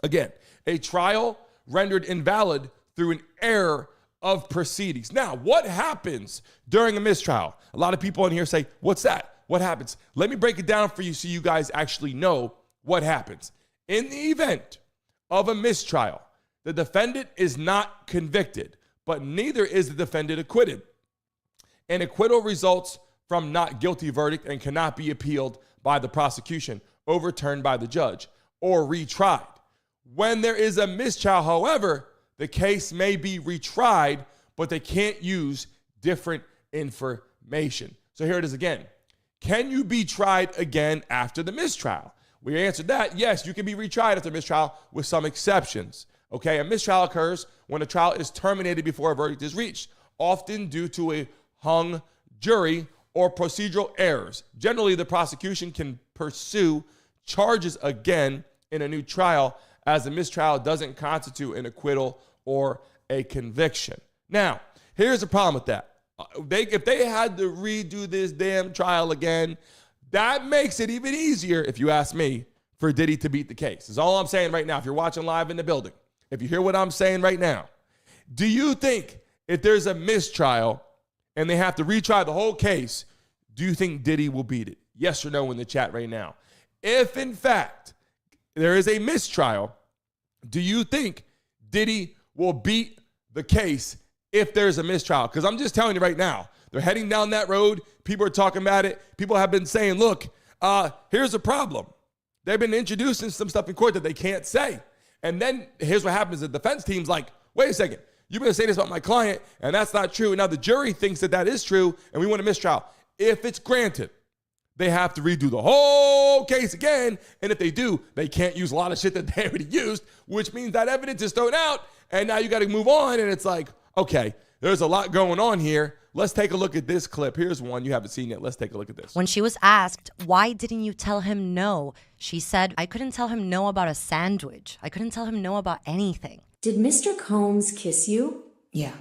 Again, a trial rendered invalid through an error of proceedings. Now, what happens during a mistrial? A lot of people in here say, what's that? What happens? Let me break it down for you so you guys actually know what happens. In the event of a mistrial, the defendant is not convicted, but neither is the defendant acquitted. An acquittal results from not guilty verdict and cannot be appealed by the prosecution, overturned by the judge, or retried. When there is a mistrial, however, the case may be retried, but they can't use different information. So here it is again. Can you be tried again after the mistrial? We answered that. Yes, you can be retried after mistrial with some exceptions. Okay, a mistrial occurs when a trial is terminated before a verdict is reached, often due to a hung jury or procedural errors. Generally, the prosecution can pursue charges again in a new trial, as a mistrial doesn't constitute an acquittal or a conviction. Now, here's the problem with that. If they had to redo this damn trial again, that makes it even easier, if you ask me, for Diddy to beat the case. Is all I'm saying right now. If you're watching live in the building, if you hear what I'm saying right now, do you think if there's a mistrial and they have to retry the whole case, do you think Diddy will beat it? Yes or no in the chat right now. If, in fact, there is a mistrial, do you think Diddy will beat the case if there's a mistrial? Because I'm just telling you right now, they're heading down that road. People are talking about it. People have been saying, look, here's the problem. They've been introducing some stuff in court that they can't say. And then here's what happens. The defense team's like, wait a second. You've been saying this about my client, and that's not true. And now the jury thinks that that is true, and we want a mistrial. If it's granted, they have to redo the whole case again. And if they do, they can't use a lot of shit that they already used, which means that evidence is thrown out. And now you got to move on. And it's like, okay, there's a lot going on here. Let's take a look at this clip. Here's one you haven't seen yet. Let's take a look at this. When she was asked, why didn't you tell him no? She said, I couldn't tell him no about a sandwich. I couldn't tell him no about anything. Did Mr. Combs kiss you? Yeah.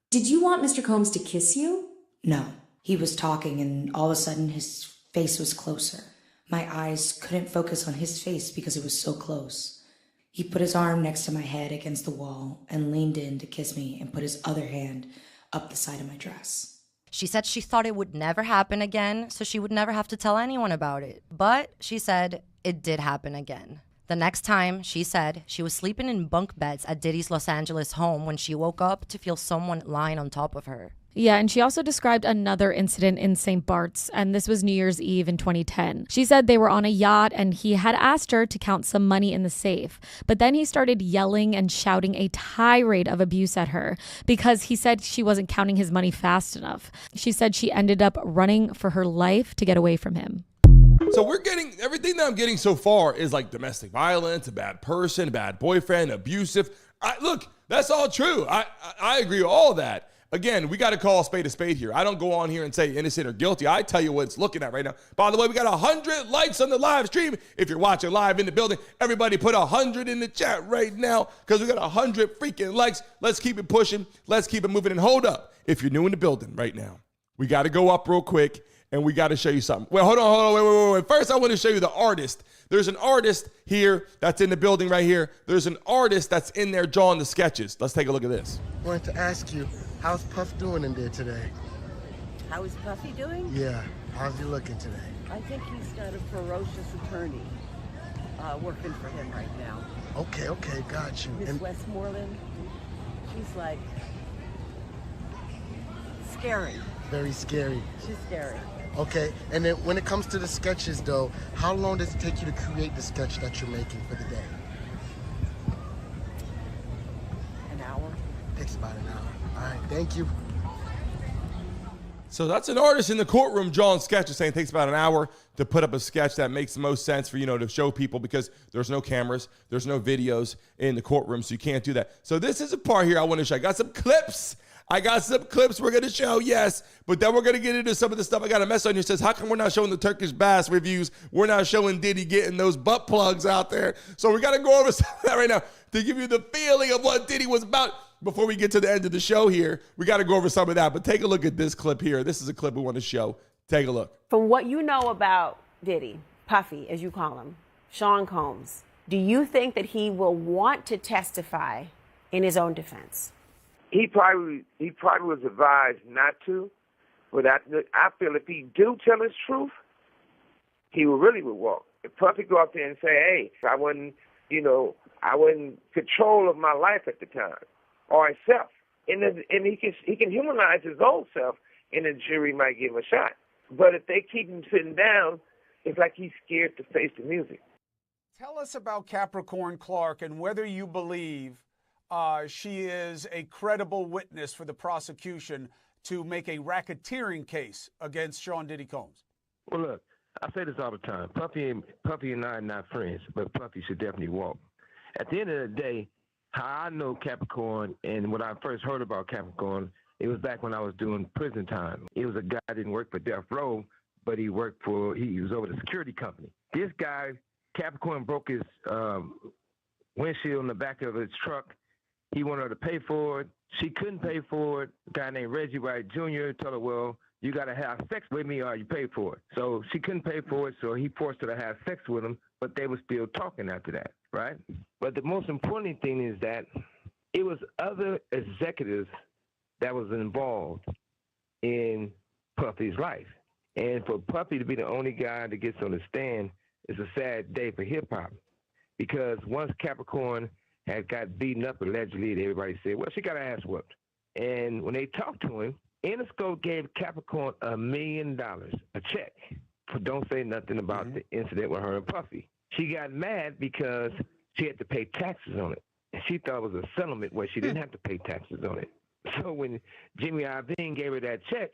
Did you want Mr. Combs to kiss you? No. He was talking and all of a sudden his face was closer. My eyes couldn't focus on his face because it was so close. He put his arm next to my head against the wall and leaned in to kiss me and put his other hand up the side of my dress. She said she thought it would never happen again, so she would never have to tell anyone about it. But she said it did happen again. The next time, she said, she was sleeping in bunk beds at Diddy's Los Angeles home when she woke up to feel someone lying on top of her. Yeah, and she also described another incident in St. Bart's, and this was New Year's Eve in 2010. She said they were on a yacht and he had asked her to count some money in the safe. But then he started yelling and shouting a tirade of abuse at her because he said she wasn't counting his money fast enough. She said she ended up running for her life to get away from him. So we're getting, everything that I'm getting so far is like domestic violence, a bad person, a bad boyfriend, abusive. Look, that's all true. I agree with all that. Again, we got to call a spade here. I don't go on here and say innocent or guilty. I tell you what it's looking at right now. By the way, we got 100 likes on the live stream. If you're watching live in the building, everybody put 100 in the chat right now because we got 100 freaking likes. Let's keep it pushing. Let's keep it moving. And hold up. If you're new in the building right now, we got to go up real quick and we got to show you something. Well, hold on, wait. First, I want to show you the artist. There's an artist here that's in the building right here. There's an artist that's in there drawing the sketches. Let's take a look at this. I wanted to ask you, how's Puff doing in there today? How is Puffy doing? Yeah, how's he looking today? I think he's got a ferocious attorney working for him right now. Okay, got you. Miss Westmoreland, she's like scary. Very scary. She's scary. Okay, and then when it comes to the sketches though, how long does it take you to create the sketch that you're making for the day? An hour. Takes about an hour. All right, thank you. So that's an artist in the courtroom drawing sketches, saying it takes about an hour to put up a sketch that makes the most sense for, to show people because there's no cameras, there's no videos in the courtroom, so you can't do that. So this is a part here I want to show. I got some clips we're going to show, yes, but then we're going to get into some of the stuff. I got a message on here that says, how come we're not showing the Turkish bass reviews? We're not showing Diddy getting those butt plugs out there. So we got to go over some of that right now to give you the feeling of what Diddy was about. Before we get to the end of the show here, we got to go over some of that. But take a look at this clip here. This is a clip we want to show. Take a look. From what you know about Diddy, Puffy, as you call him, Sean Combs, do you think that he will want to testify in his own defense? He probably was advised not to, but I feel if he do tell his truth, he really would walk. If Puffy go out there and say, hey, I wasn't control of my life at the time, or himself, and he can humanize his own self, and the jury might give him a shot. But if they keep him sitting down, it's like he's scared to face the music. Tell us about Capricorn Clark and whether you believe she is a credible witness for the prosecution to make a racketeering case against Sean Diddy Combs. Well, look, I say this all the time. Puffy and I are not friends, but Puffy should definitely walk. At the end of the day, how I know Capricorn and when I first heard about Capricorn, it was back when I was doing prison time. It was a guy that didn't work for Death Row, but he was over the security company. This guy, Capricorn, broke his windshield in the back of his truck. He wanted her to pay for it. She couldn't pay for it. A guy named Reggie Wright Jr. told her, well, you got to have sex with me or you pay for it. So she couldn't pay for it, so he forced her to have sex with him, but they were still talking after that, right? But the most important thing is that it was other executives that was involved in Puffy's life. And for Puffy to be the only guy that gets on the stand is a sad day for hip-hop. Because once Capricorn had got beaten up allegedly, everybody said, well, she got her ass whooped. And when they talked to him, Interscope gave Capricorn $1 million, a check, for don't say nothing about the incident with her and Puffy. She got mad because she had to pay taxes on it. And she thought it was a settlement where she didn't have to pay taxes on it. So when Jimmy Iovine gave her that check,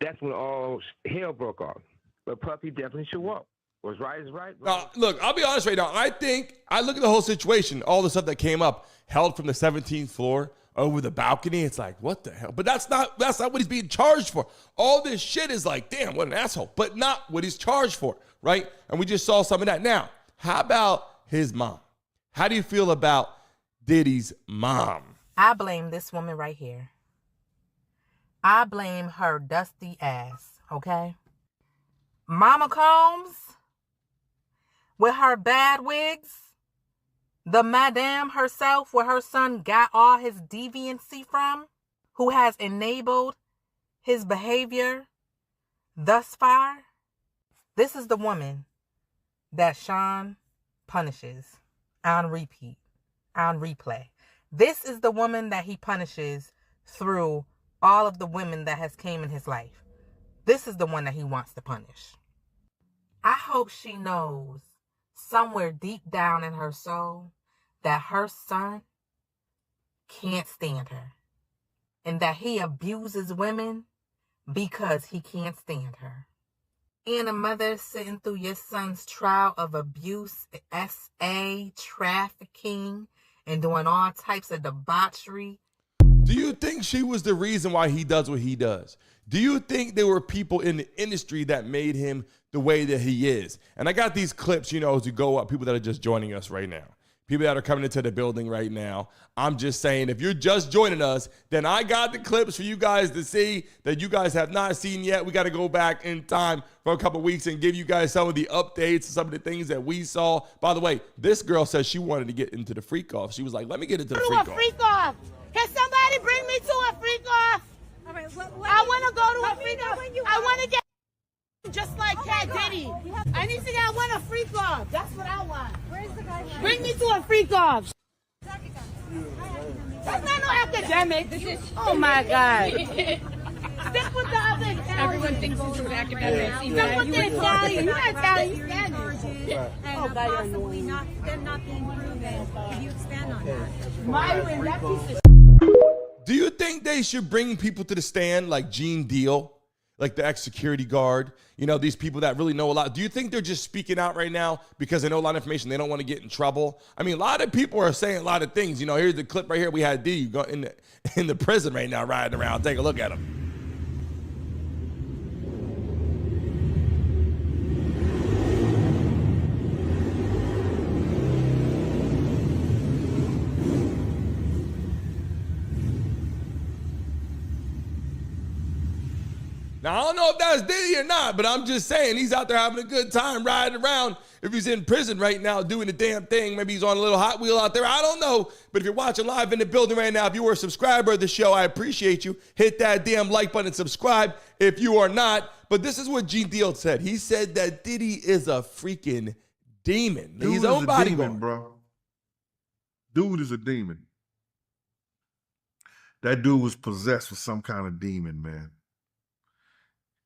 that's when all hell broke off. But Puffy definitely should walk. Was right is right. Look, I'll be honest right now. I look at the whole situation, all the stuff that came up, held from the 17th floor over the balcony. It's like, what the hell? But that's not what he's being charged for. All this shit is like, damn, what an asshole. But not what he's charged for, right? And we just saw some of that. Now, how about his mom? How do you feel about Diddy's mom? I blame this woman right here. I blame her dusty ass, okay? Mama Combs, with her bad wigs, the madame herself where her son got all his deviancy from, who has enabled his behavior thus far. This is the woman that Sean punishes on repeat, on replay. This is the woman that he punishes through all of the women that has came in his life. This is the one that he wants to punish. I hope she knows somewhere deep down in her soul that her son can't stand her and that he abuses women because he can't stand her. And a mother sitting through your son's trial of abuse, SA, trafficking, and doing all types of debauchery. Do you think she was the reason why he does what he does? Do you think there were people in the industry that made him the way that he is? And I got these clips, to go up, people that are just joining us right now. People that are coming into the building right now. I'm just saying, if you're just joining us, then I got the clips for you guys to see that you guys have not seen yet. We got to go back in time for a couple weeks and give you guys some of the updates, some of the things that we saw. By the way, this girl says she wanted to get into the freak off. She was like, let me get into the freak off. Freak off. Can somebody bring me to a freak off? All right, I want to go to a freak off. I want to get just like Cat Diddy. I need to get a freak off. That's what I want. Where's the guy? Bring me to a freak off. That's not no academic. Oh my God. Stick with the other Italian. Everyone thinks this is academic. Stick with the Italian. You're not Italian, you're Spanish. And possibly them not being proven. Could you expand on that? Myron, that piece of Do you think they should bring people to the stand like Gene Deal, like the ex-security guard, these people that really know a lot? Do you think they're just speaking out right now because they know a lot of information, they don't want to get in trouble? I mean, a lot of people are saying a lot of things. Here's the clip right here. We had D in the prison right now riding around. Take a look at him. Now, I don't know if that's Diddy or not, but I'm just saying he's out there having a good time riding around. If he's in prison right now doing the damn thing, maybe he's on a little Hot Wheel out there. I don't know. But if you're watching live in the building right now, if you were a subscriber of the show, I appreciate you. Hit that damn like button and subscribe if you are not. But this is what Gene Deal said. He said that Diddy is a freaking demon. Dude He's own bodyguard. Demon, bro. Dude is a demon. That dude was possessed with some kind of demon, man.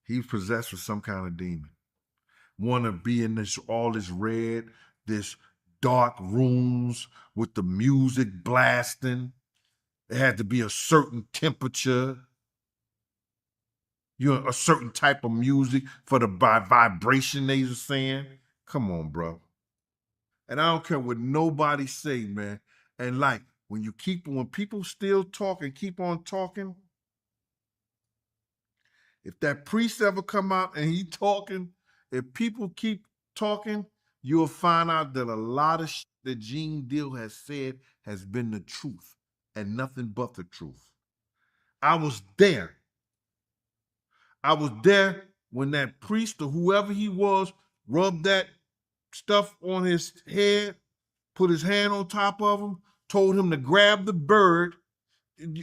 He was possessed with some kind of demon. Want to be in all this red, this dark rooms with the music blasting. It had to be a certain temperature. A certain type of music for the vibration they were saying. Come on, bro. And I don't care what nobody say, man. And like when people still talk and keep on talking, if that priest ever come out and he talking, if people keep talking, you'll find out that a lot of that Gene Deal has said has been the truth and nothing but the truth. I was there. I was there when that priest or whoever he was rubbed that stuff on his head, put his hand on top of him, told him to grab the bird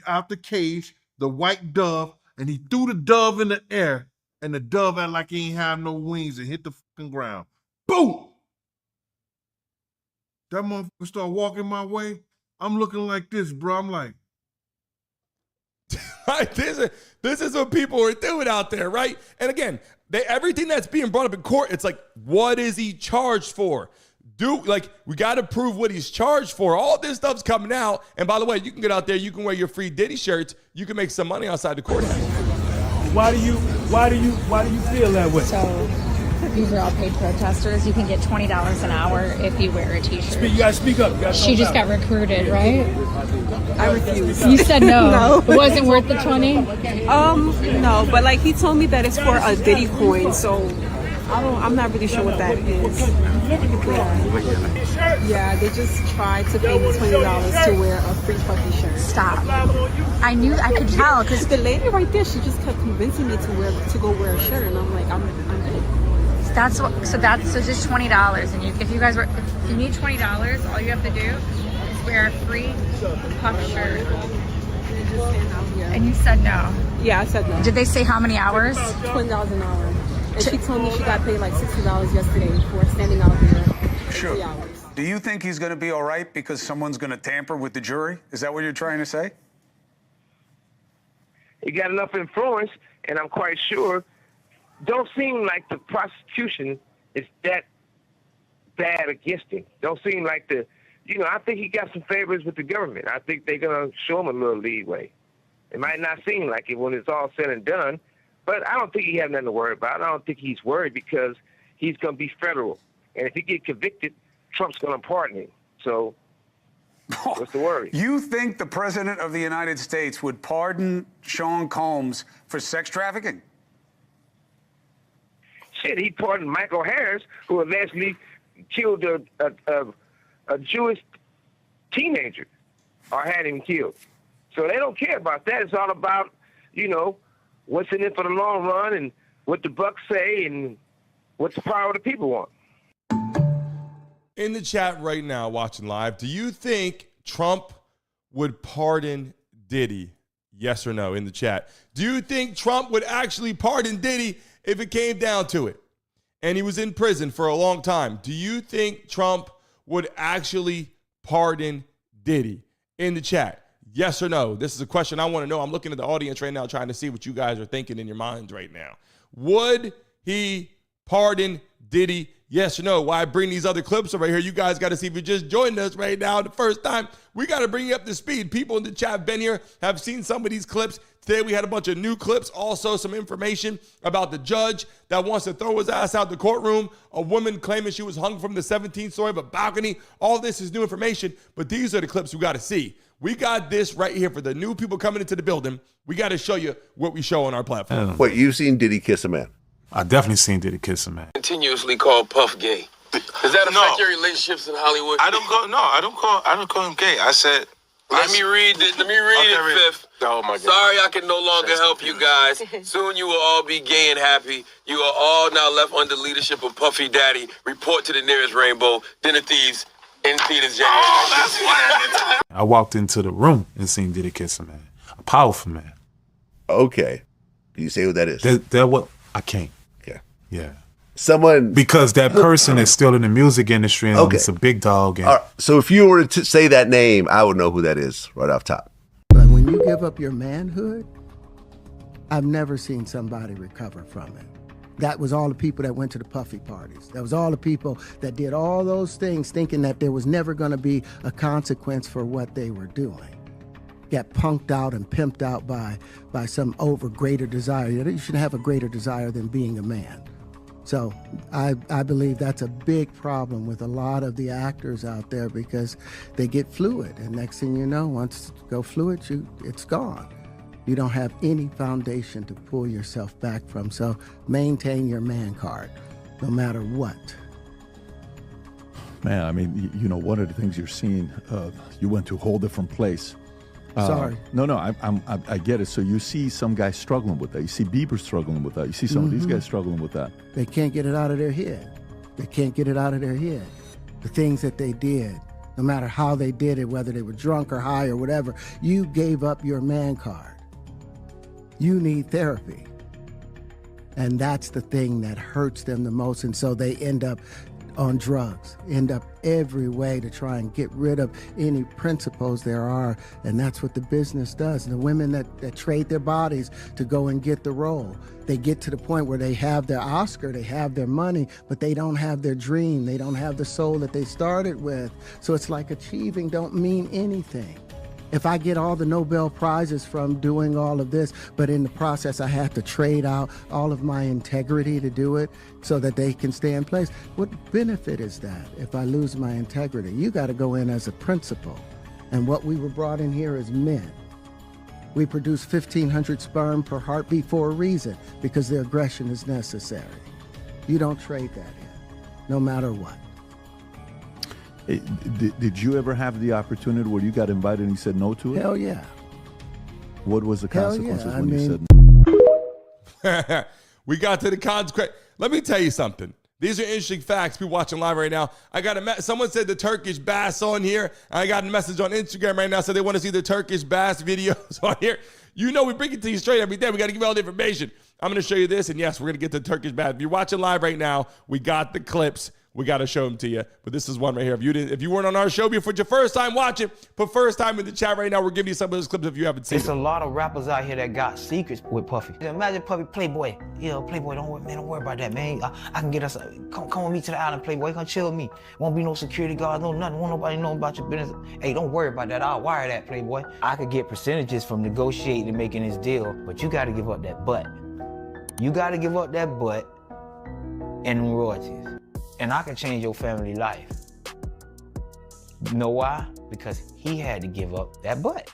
out the cage, the white dove, and he threw the dove in the air, and the dove acted like he ain't have no wings and hit the fucking ground. Boom! That motherfucker started walking my way. I'm looking like this, bro. I'm like, right? This is what people are doing out there, right? And again, everything that's being brought up in court, it's like, what is he charged for? We got to prove what he's charged for. All this stuff's coming out. And by the way, you can get out there, you can wear your free Diddy shirts, you can make some money outside the courthouse. Why do you feel that way? So these are all paid protesters. You can get $20 an hour if you wear a t-shirt. You gotta speak up. She just got recruited, right? I refuse. You said no. No. It wasn't worth the 20? No, but like he told me that it's for a Diddy coin, so I'm not really sure what that is. Yeah, they just tried to pay me $20 to wear a free puffy shirt. Stop. I could tell because the lady right there, she just kept convincing me to go wear a shirt, and I'm like, I'm good. So just $20, and if you need $20, all you have to do is wear a free puff shirt. And you said no. Yeah, I said no. Did they say how many hours? $20 an hour. And she told me she got paid like $60 yesterday for standing out there for 3 hours. Do you think he's going to be all right because someone's going to tamper with the jury? Is that what you're trying to say? He got enough influence, and I'm quite sure, don't seem like the prosecution is that bad against him. Don't seem like I think he got some favors with the government. I think they're going to show him a little leeway. It might not seem like it when it's all said and done, but I don't think he has nothing to worry about. I don't think he's worried because he's going to be federal. And if he gets convicted, Trump's going to pardon him. So what's the worry? You think the President of the United States would pardon Sean Combs for sex trafficking? Shit, he pardoned Michael Harris, who allegedly killed a Jewish teenager or had him killed. So they don't care about that. It's all about, what's in it for the long run and what the bucks say and what the power of the people want. In the chat right now, watching live, do you think Trump would pardon Diddy? Yes or no in the chat. Do you think Trump would actually pardon Diddy if it came down to it and he was in prison for a long time? Do you think Trump would actually pardon Diddy? In the chat, yes or no? This is a question I want to know. I'm looking at the audience right now trying to see what you guys are thinking in your minds right now. Would he pardon Diddy? Yes or no? Why I bring these other clips over here? You guys got to see if you just joined us right now the first time. We got to bring you up to speed. People in the chat have been here, have seen some of these clips. Today we had a bunch of new clips, also some information about the judge that wants to throw his ass out the courtroom, a woman claiming she was hung from the 17th story of a balcony. All this is new information, but these are the clips we got to see. We got this right here for the new people coming into the building. We got to show you what we show on our platform. What, you've seen Diddy kiss a man? I definitely seen Diddy kiss a man. Continuously called Puff gay. Does that affect your relationships in Hollywood? I don't call him gay. I said. Let me read it, Fifth. Oh my God. Sorry I can no longer help you guys. Soon you will all be gay and happy. You are all now left under leadership of Puffy Daddy. Report to the nearest rainbow. Dinner thieves in Peter's January. Oh, that's what I walked into the room and seen Diddy kiss a man. A powerful man. Okay. Can you say who that is? That what I can't. Okay. Yeah. Someone, because that person is still in the music industry and it's a big dog. And, so if you were to say that name, I would know who that is right off top. But when you give up your manhood, I've never seen somebody recover from it. That was all the people that went to the Puffy parties. That was all the people that did all those things thinking that there was never going to be a consequence for what they were doing. Got punked out and pimped out by some greater desire. You shouldn't have a greater desire than being a man. So I believe that's a big problem with a lot of the actors out there because they get fluid. And next thing you know, once you go fluid, it's gone. You don't have any foundation to pull yourself back from. So maintain your man card, no matter what. Man, I mean, you know, one of the things you're seeing, you went to a whole different place. Sorry. No, I get it. So you see some guys struggling with that. You see Bieber struggling with that. You see some of these guys struggling with that. They can't get it out of their head. They can't get it out of their head. The things that they did, no matter how they did it, whether they were drunk or high or whatever, you gave up your man card. You need therapy. And that's the thing that hurts them the most. And so they end up on drugs, end up every way to try and get rid of any principles there are. And that's what the business does. And the women that trade their bodies to go and get the role, they get to the point where they have their Oscar, they have their money, but they don't have their dream. They don't have the soul that they started with. So it's like achieving don't mean anything. If I get all the Nobel Prizes from doing all of this, but in the process I have to trade out all of my integrity to do it so that they can stay in place, what benefit is that if I lose my integrity? You got to go in as a principal. And what we were brought in here as men. We produce 1,500 sperm per heartbeat for a reason, because the aggression is necessary. You don't trade that in, no matter what. Hey, did you ever have the opportunity where you got invited and you said no to it? Hell yeah. What was the consequences when you said no? We got to the consequence. Let me tell you something. These are interesting facts. People watching live right now. I got someone said the Turkish baths on here. I got a message on Instagram right now, so they want to see the Turkish baths videos on here. You know we bring it to you straight every day. We got to give you all the information. I'm going to show you this, and yes, we're going to get to the Turkish bath. If you're watching live right now, we got the clips. We got to show them to you. But this is one right here. If you weren't on our show before, your first time watching, put first time in the chat right now. We're giving you some of those clips if you haven't seen It's them. a lot of rappers out here that got secrets with Puffy. Imagine Puffy, Playboy. You know, Playboy, don't worry about that, man. I can get us, come with me to the island, Playboy. Come chill with me. Won't be no security guard, no nothing. Won't nobody know about your business. Hey, don't worry about that. I'll wire that, Playboy. I could get percentages from negotiating and making this deal, but you got to give up that butt. You got to give up that butt and royalties. And I can change your family life. You know why? Because he had to give up that butt.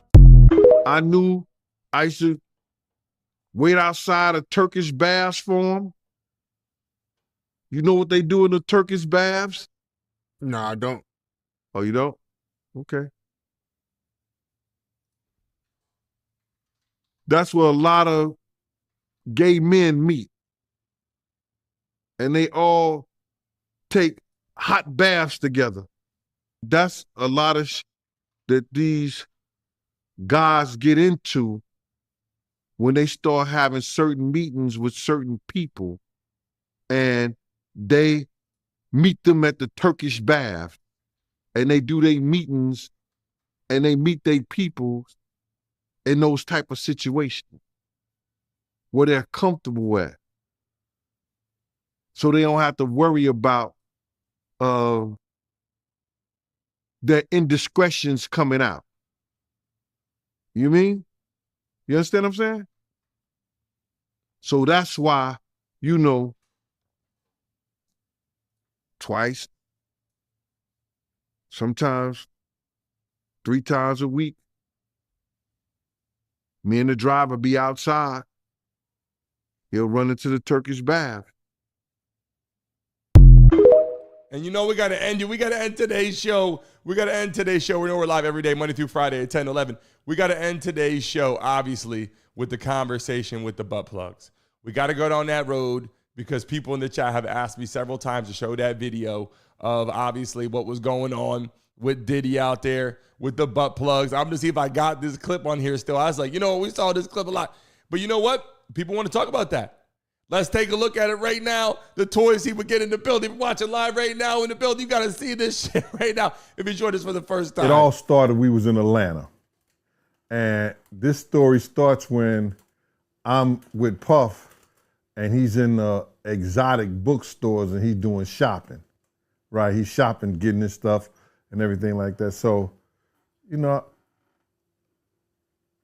I knew I should wait outside of Turkish baths for him. You know what they do in the Turkish baths? No, I don't. Oh, you don't? Okay. That's where a lot of gay men meet. And they all take hot baths together. That's a lot of that these guys get into when they start having certain meetings with certain people, and they meet them at the Turkish bath, and they do their meetings and they meet their people in those type of situations where they're comfortable at. So they don't have to worry about their indiscretions coming out. You mean? You understand what I'm saying? So that's why, you know, twice, sometimes 3 times a week, me and the driver be outside. He'll run into the Turkish bath. And you know we got to end it. We got to end today's show. We know we're live every day, Monday through Friday at 10, 11. We got to end today's show, obviously, with the conversation with the butt plugs. We got to go down that road because people in the chat have asked me several times to show that video of, obviously, what was going on with Diddy out there with the butt plugs. I'm going to see if I got this clip on here still. I was like, you know, we saw this clip a lot. But you know what? People want to talk about that. Let's take a look at it right now. The toys he would get in the building. If you're watching live right now in the building, you got to see this shit right now. If you joined us for the first time. It all started, we was in Atlanta. And this story starts when I'm with Puff and he's in the exotic bookstores and he's doing shopping, right? He's shopping, getting his stuff and everything like that. So, you know,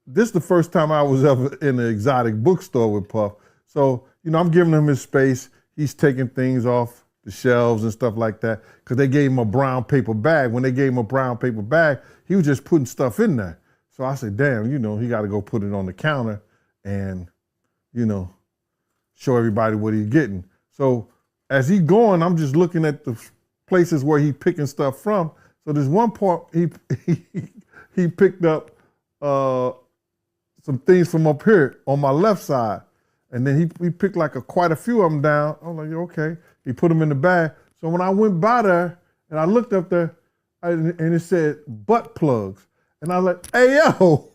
this is the first time I was ever in an exotic bookstore with Puff. So, you know, I'm giving him his space. he's taking things off the shelves and stuff like that because they gave him a brown paper bag. When they gave him a brown paper bag, he was just putting stuff in there. So I said, damn, he got to go put it on the counter and, show everybody what he's getting. So as he going, I'm just looking at the places where he picking stuff from. So there's one part he picked up some things from up here on my left side. And then he picked like quite a few of them down. I'm like, okay. He put them in the bag. So when I went by there and I looked up there and it said butt plugs. And I was like, hey, yo.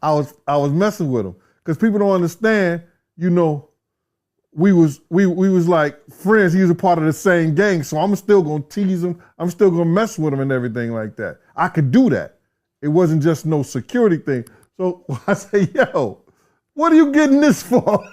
I was messing with him. Because people don't understand, we was like friends. He was a part of the same gang. So I'm still going to tease him. I'm still going to mess with him and everything like that. I could do that. It wasn't just no security thing. So I say, yo, what are you getting this for?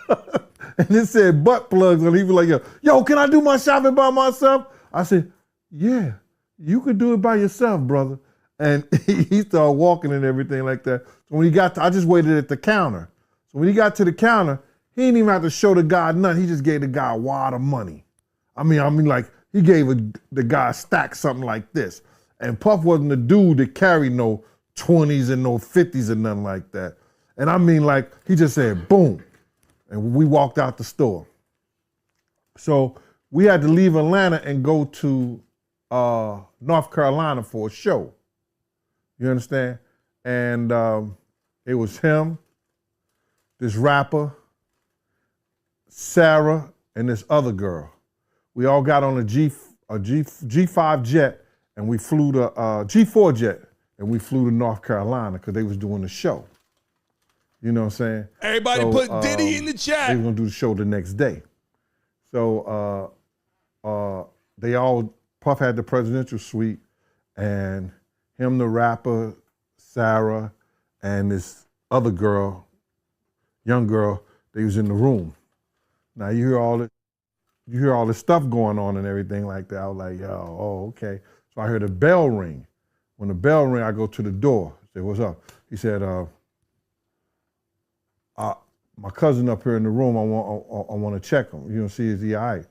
And it said butt plugs. And he was like, yo, can I do my shopping by myself? I said, yeah, you could do it by yourself, brother. And he started walking and everything like that. So when he got I just waited at the counter. So when he got to the counter, he didn't even have to show the guy nothing. He just gave the guy a wad of money. I mean, like he gave the guy a stack something like this. And Puff wasn't the dude that carried no 20s and no 50s and nothing like that. And I mean, like, he just said, boom. And we walked out the store. So we had to leave Atlanta and go to North Carolina for a show. You understand? And it was him, this rapper, Sarah, and this other girl. We all got on a G5 jet, and we flew to G4 jet, and we flew to North Carolina because they was doing the show. You know what I'm saying? Everybody put Diddy in the chat. They were gonna do the show the next day. So Puff had the presidential suite, and him, the rapper, Sarah, and this other girl, young girl, they was in the room. Now you hear all this stuff going on and everything like that. I was like, okay. So I heard a bell ring. When the bell ring, I go to the door. I said, what's up? He said, my cousin up here in the room, I want to check him. See, is he all right?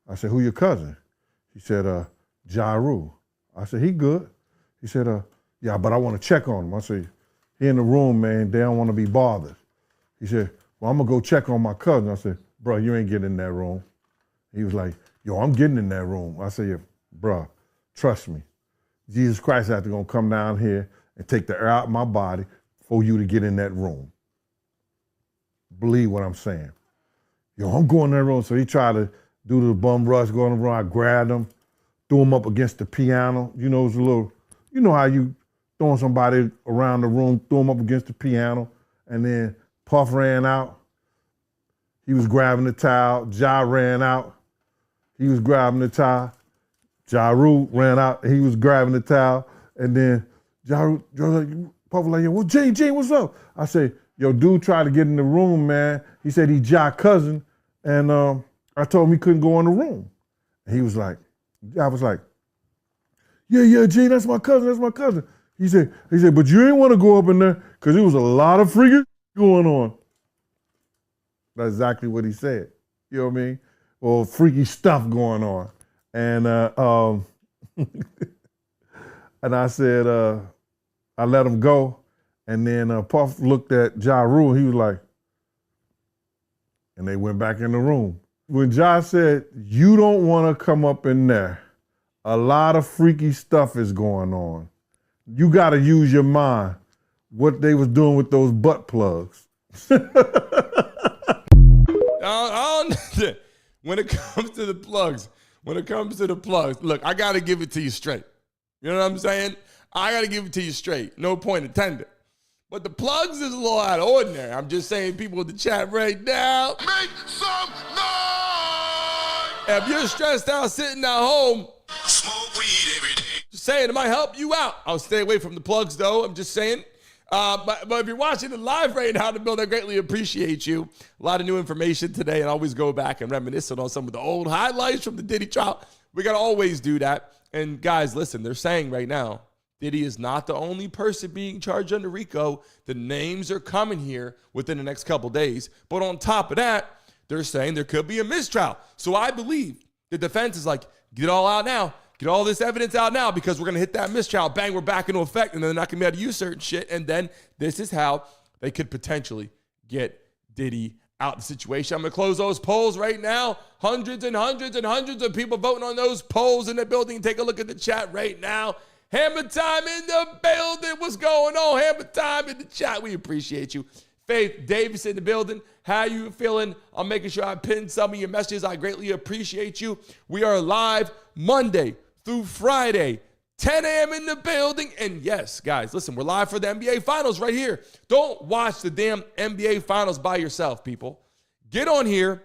I said, who your cousin? He said, Ja Rule. I said, he good. He said, yeah, but I want to check on him. I said, he in the room, man. They don't want to be bothered. He said, well, I'm going to go check on my cousin. I said, bro, you ain't getting in that room. He was like, yo, I'm getting in that room. I said, yeah, bro, trust me. Jesus Christ had to go come down here and take the air out of my body for you to get in that room. Believe what I'm saying. Yo, I'm going in that room. So he tried to do the bum rush, go in the room. I grabbed him, threw him up against the piano. It was a little, how you throwing somebody around the room, threw him up against the piano, and then Puff ran out. He was grabbing the towel. Ja ran out. He was grabbing the towel. Ja Rule ran out. He was grabbing the towel. And then Puff was like, yo, well, Jane, what's up? I said, yo, dude tried to get in the room, man. He said he Ja cousin. And I told him he couldn't go in the room. And he was like, I was like, yeah, Gene, that's my cousin. He said, but you ain't want to go up in there because there was a lot of freaking going on. That's exactly what he said. You know what I mean? Or freaky stuff going on. And and I said, I let him go. And then Puff looked at Ja Rule. He was like, and they went back in the room. When Ja said, you don't want to come up in there, a lot of freaky stuff is going on. You got to use your mind. What they was doing with those butt plugs. When it comes to the plugs, look, I got to give it to you straight. You know what I'm saying? I got to give it to you straight. No point intended. But the plugs is a little out of ordinary. I'm just saying, people in the chat right now, make some noise! If you're stressed out sitting at home, smoke weed every day. Just saying, it might help you out. I'll stay away from the plugs, though. I'm just saying. But if you're watching it live right now, Bill, I greatly appreciate you. A lot of new information today, and I always go back and reminisce on some of the old highlights from the Diddy trial. We got to always do that. And guys, listen, they're saying right now, Diddy is not the only person being charged under RICO. The names are coming here within the next couple days. But on top of that, they're saying there could be a mistrial. So I believe the defense is like, get it all out now. Get all this evidence out now because we're going to hit that mistrial. Bang, we're back into effect, and then they're not going to be able to use certain shit. And then this is how they could potentially get Diddy out of the situation. I'm going to close those polls right now. Hundreds and hundreds and hundreds of people voting on those polls in the building. Take a look at the chat right now. Hammer time in the building. What's going on? Hammer time in the chat. We appreciate you. Faith Davis in the building. How you feeling? I'm making sure I pin some of your messages. I greatly appreciate you. We are live Monday through Friday, 10 a.m. in the building. And yes, guys, listen, we're live for the NBA Finals right here. Don't watch the damn NBA Finals by yourself, people. Get on here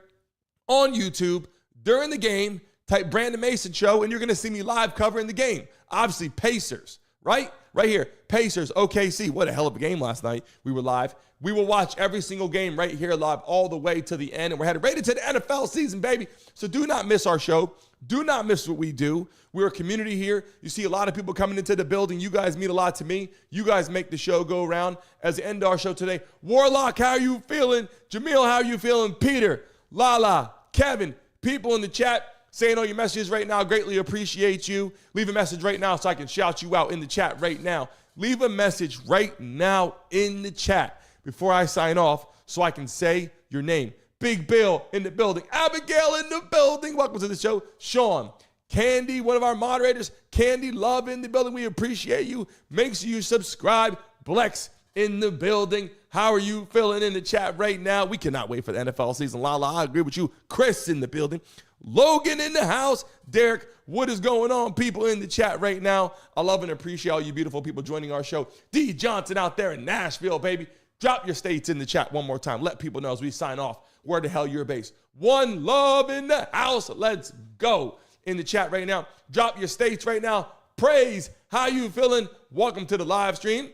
on YouTube during the game, type Brandon Mason Show, and you're going to see me live covering the game. Obviously, Pacers, right? Right here, Pacers, OKC. What a hell of a game last night. We were live. We will watch every single game right here live all the way to the end. And we're headed right into the NFL season, baby. So do not miss our show. Do not miss what we do. We're a community here. You see a lot of people coming into the building. You guys mean a lot to me. You guys make the show go around. As the end of our show today, Warlock, how you feeling? Jamil, how you feeling? Peter, Lala, Kevin, people in the chat saying all your messages right now. Greatly appreciate you. Leave a message right now so I can shout you out in the chat right now. Leave a message right now in the chat before I sign off so I can say your name. Big Bill in the building. Abigail in the building. Welcome to the show. Sean, Candy, one of our moderators. Candy Love in the building. We appreciate you. Make sure you subscribe. Blex in the building. How are you feeling in the chat right now? We cannot wait for the NFL season. Lala, I agree with you. Chris in the building. Logan in the house. Derek, what is going on, people in the chat right now? I love and appreciate all you beautiful people joining our show. D. Johnson out there in Nashville, baby. Drop your states in the chat one more time. Let people know as we sign off where the hell you're based. One love in the house. Let's go. In the chat right now. Drop your states right now. Praise. How you feeling? Welcome to the live stream.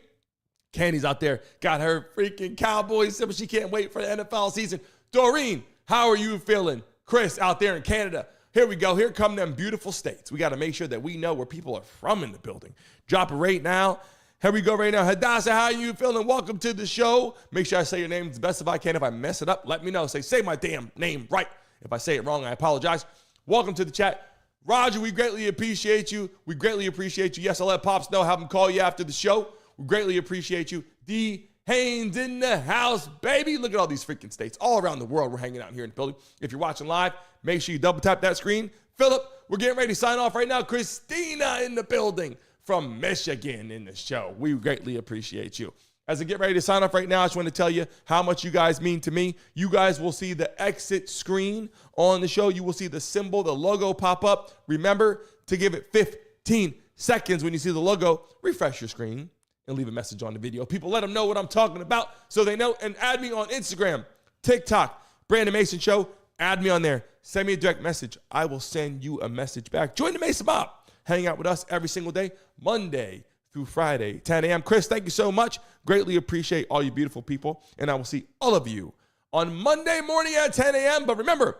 Candy's out there. Got her freaking Cowboys. But she can't wait for the NFL season. Doreen, how are you feeling? Chris out there in Canada. Here we go. Here come them beautiful states. We got to make sure that we know where people are from in the building. Drop it right now. Here we go right now. Hadassah, how you feeling? Welcome to the show. Make sure I say your name as best if I can. If I mess it up, let me know. Say my damn name right. If I say it wrong, I apologize. Welcome to the chat. Roger, we greatly appreciate you. We greatly appreciate you. Yes, I'll let Pops know. Have him call you after the show. We greatly appreciate you. D. Haynes in the house, baby. Look at all these freaking states all around the world. We're hanging out here in the building. If you're watching live, make sure you double tap that screen. Philip, we're getting ready to sign off right now. Christina in the building from Michigan in the show. We greatly appreciate you. As I get ready to sign off right now, I just want to tell you how much you guys mean to me. You guys will see the exit screen on the show. You will see the symbol, the logo pop up. Remember to give it 15 seconds when you see the logo. Refresh your screen and leave a message on the video. People, let them know what I'm talking about so they know. And add me on Instagram, TikTok, Brandon Mason Show. Add me on there. Send me a direct message. I will send you a message back. Join the Mason Mob. Hang out with us every single day, Monday through Friday, 10 a.m. Chris, thank you so much. Greatly appreciate all you beautiful people. And I will see all of you on Monday morning at 10 a.m. But remember,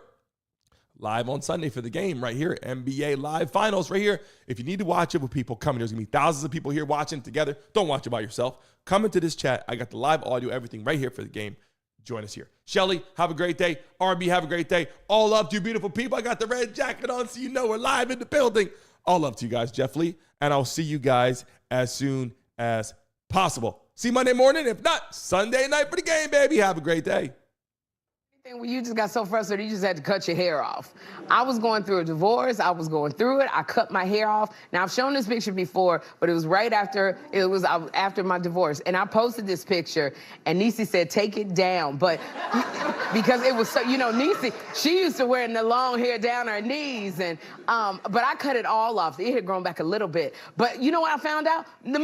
live on Sunday for the game right here, NBA Live Finals right here. If you need to watch it with people coming, there's going to be thousands of people here watching together. Don't watch it by yourself. Come into this chat. I got the live audio, everything right here for the game. Join us here. Shelly, have a great day. RB, have a great day. All love to you beautiful people. I got the red jacket on so you know we're live in the building. All love to you guys, Jeff Lee. And I'll see you guys as soon as possible. See you Monday morning. If not, Sunday night for the game, baby. Have a great day. When you just got so frustrated, you just had to cut your hair off. I was going through a divorce. I was going through it. I cut my hair off. Now, I've shown this picture before, but it was right after, after my divorce. And I posted this picture, and Niecy said, take it down. But because it was so, you know, Niecy, she used to wearing the long hair down her knees. And but I cut it all off. It had grown back a little bit. But you know what I found out?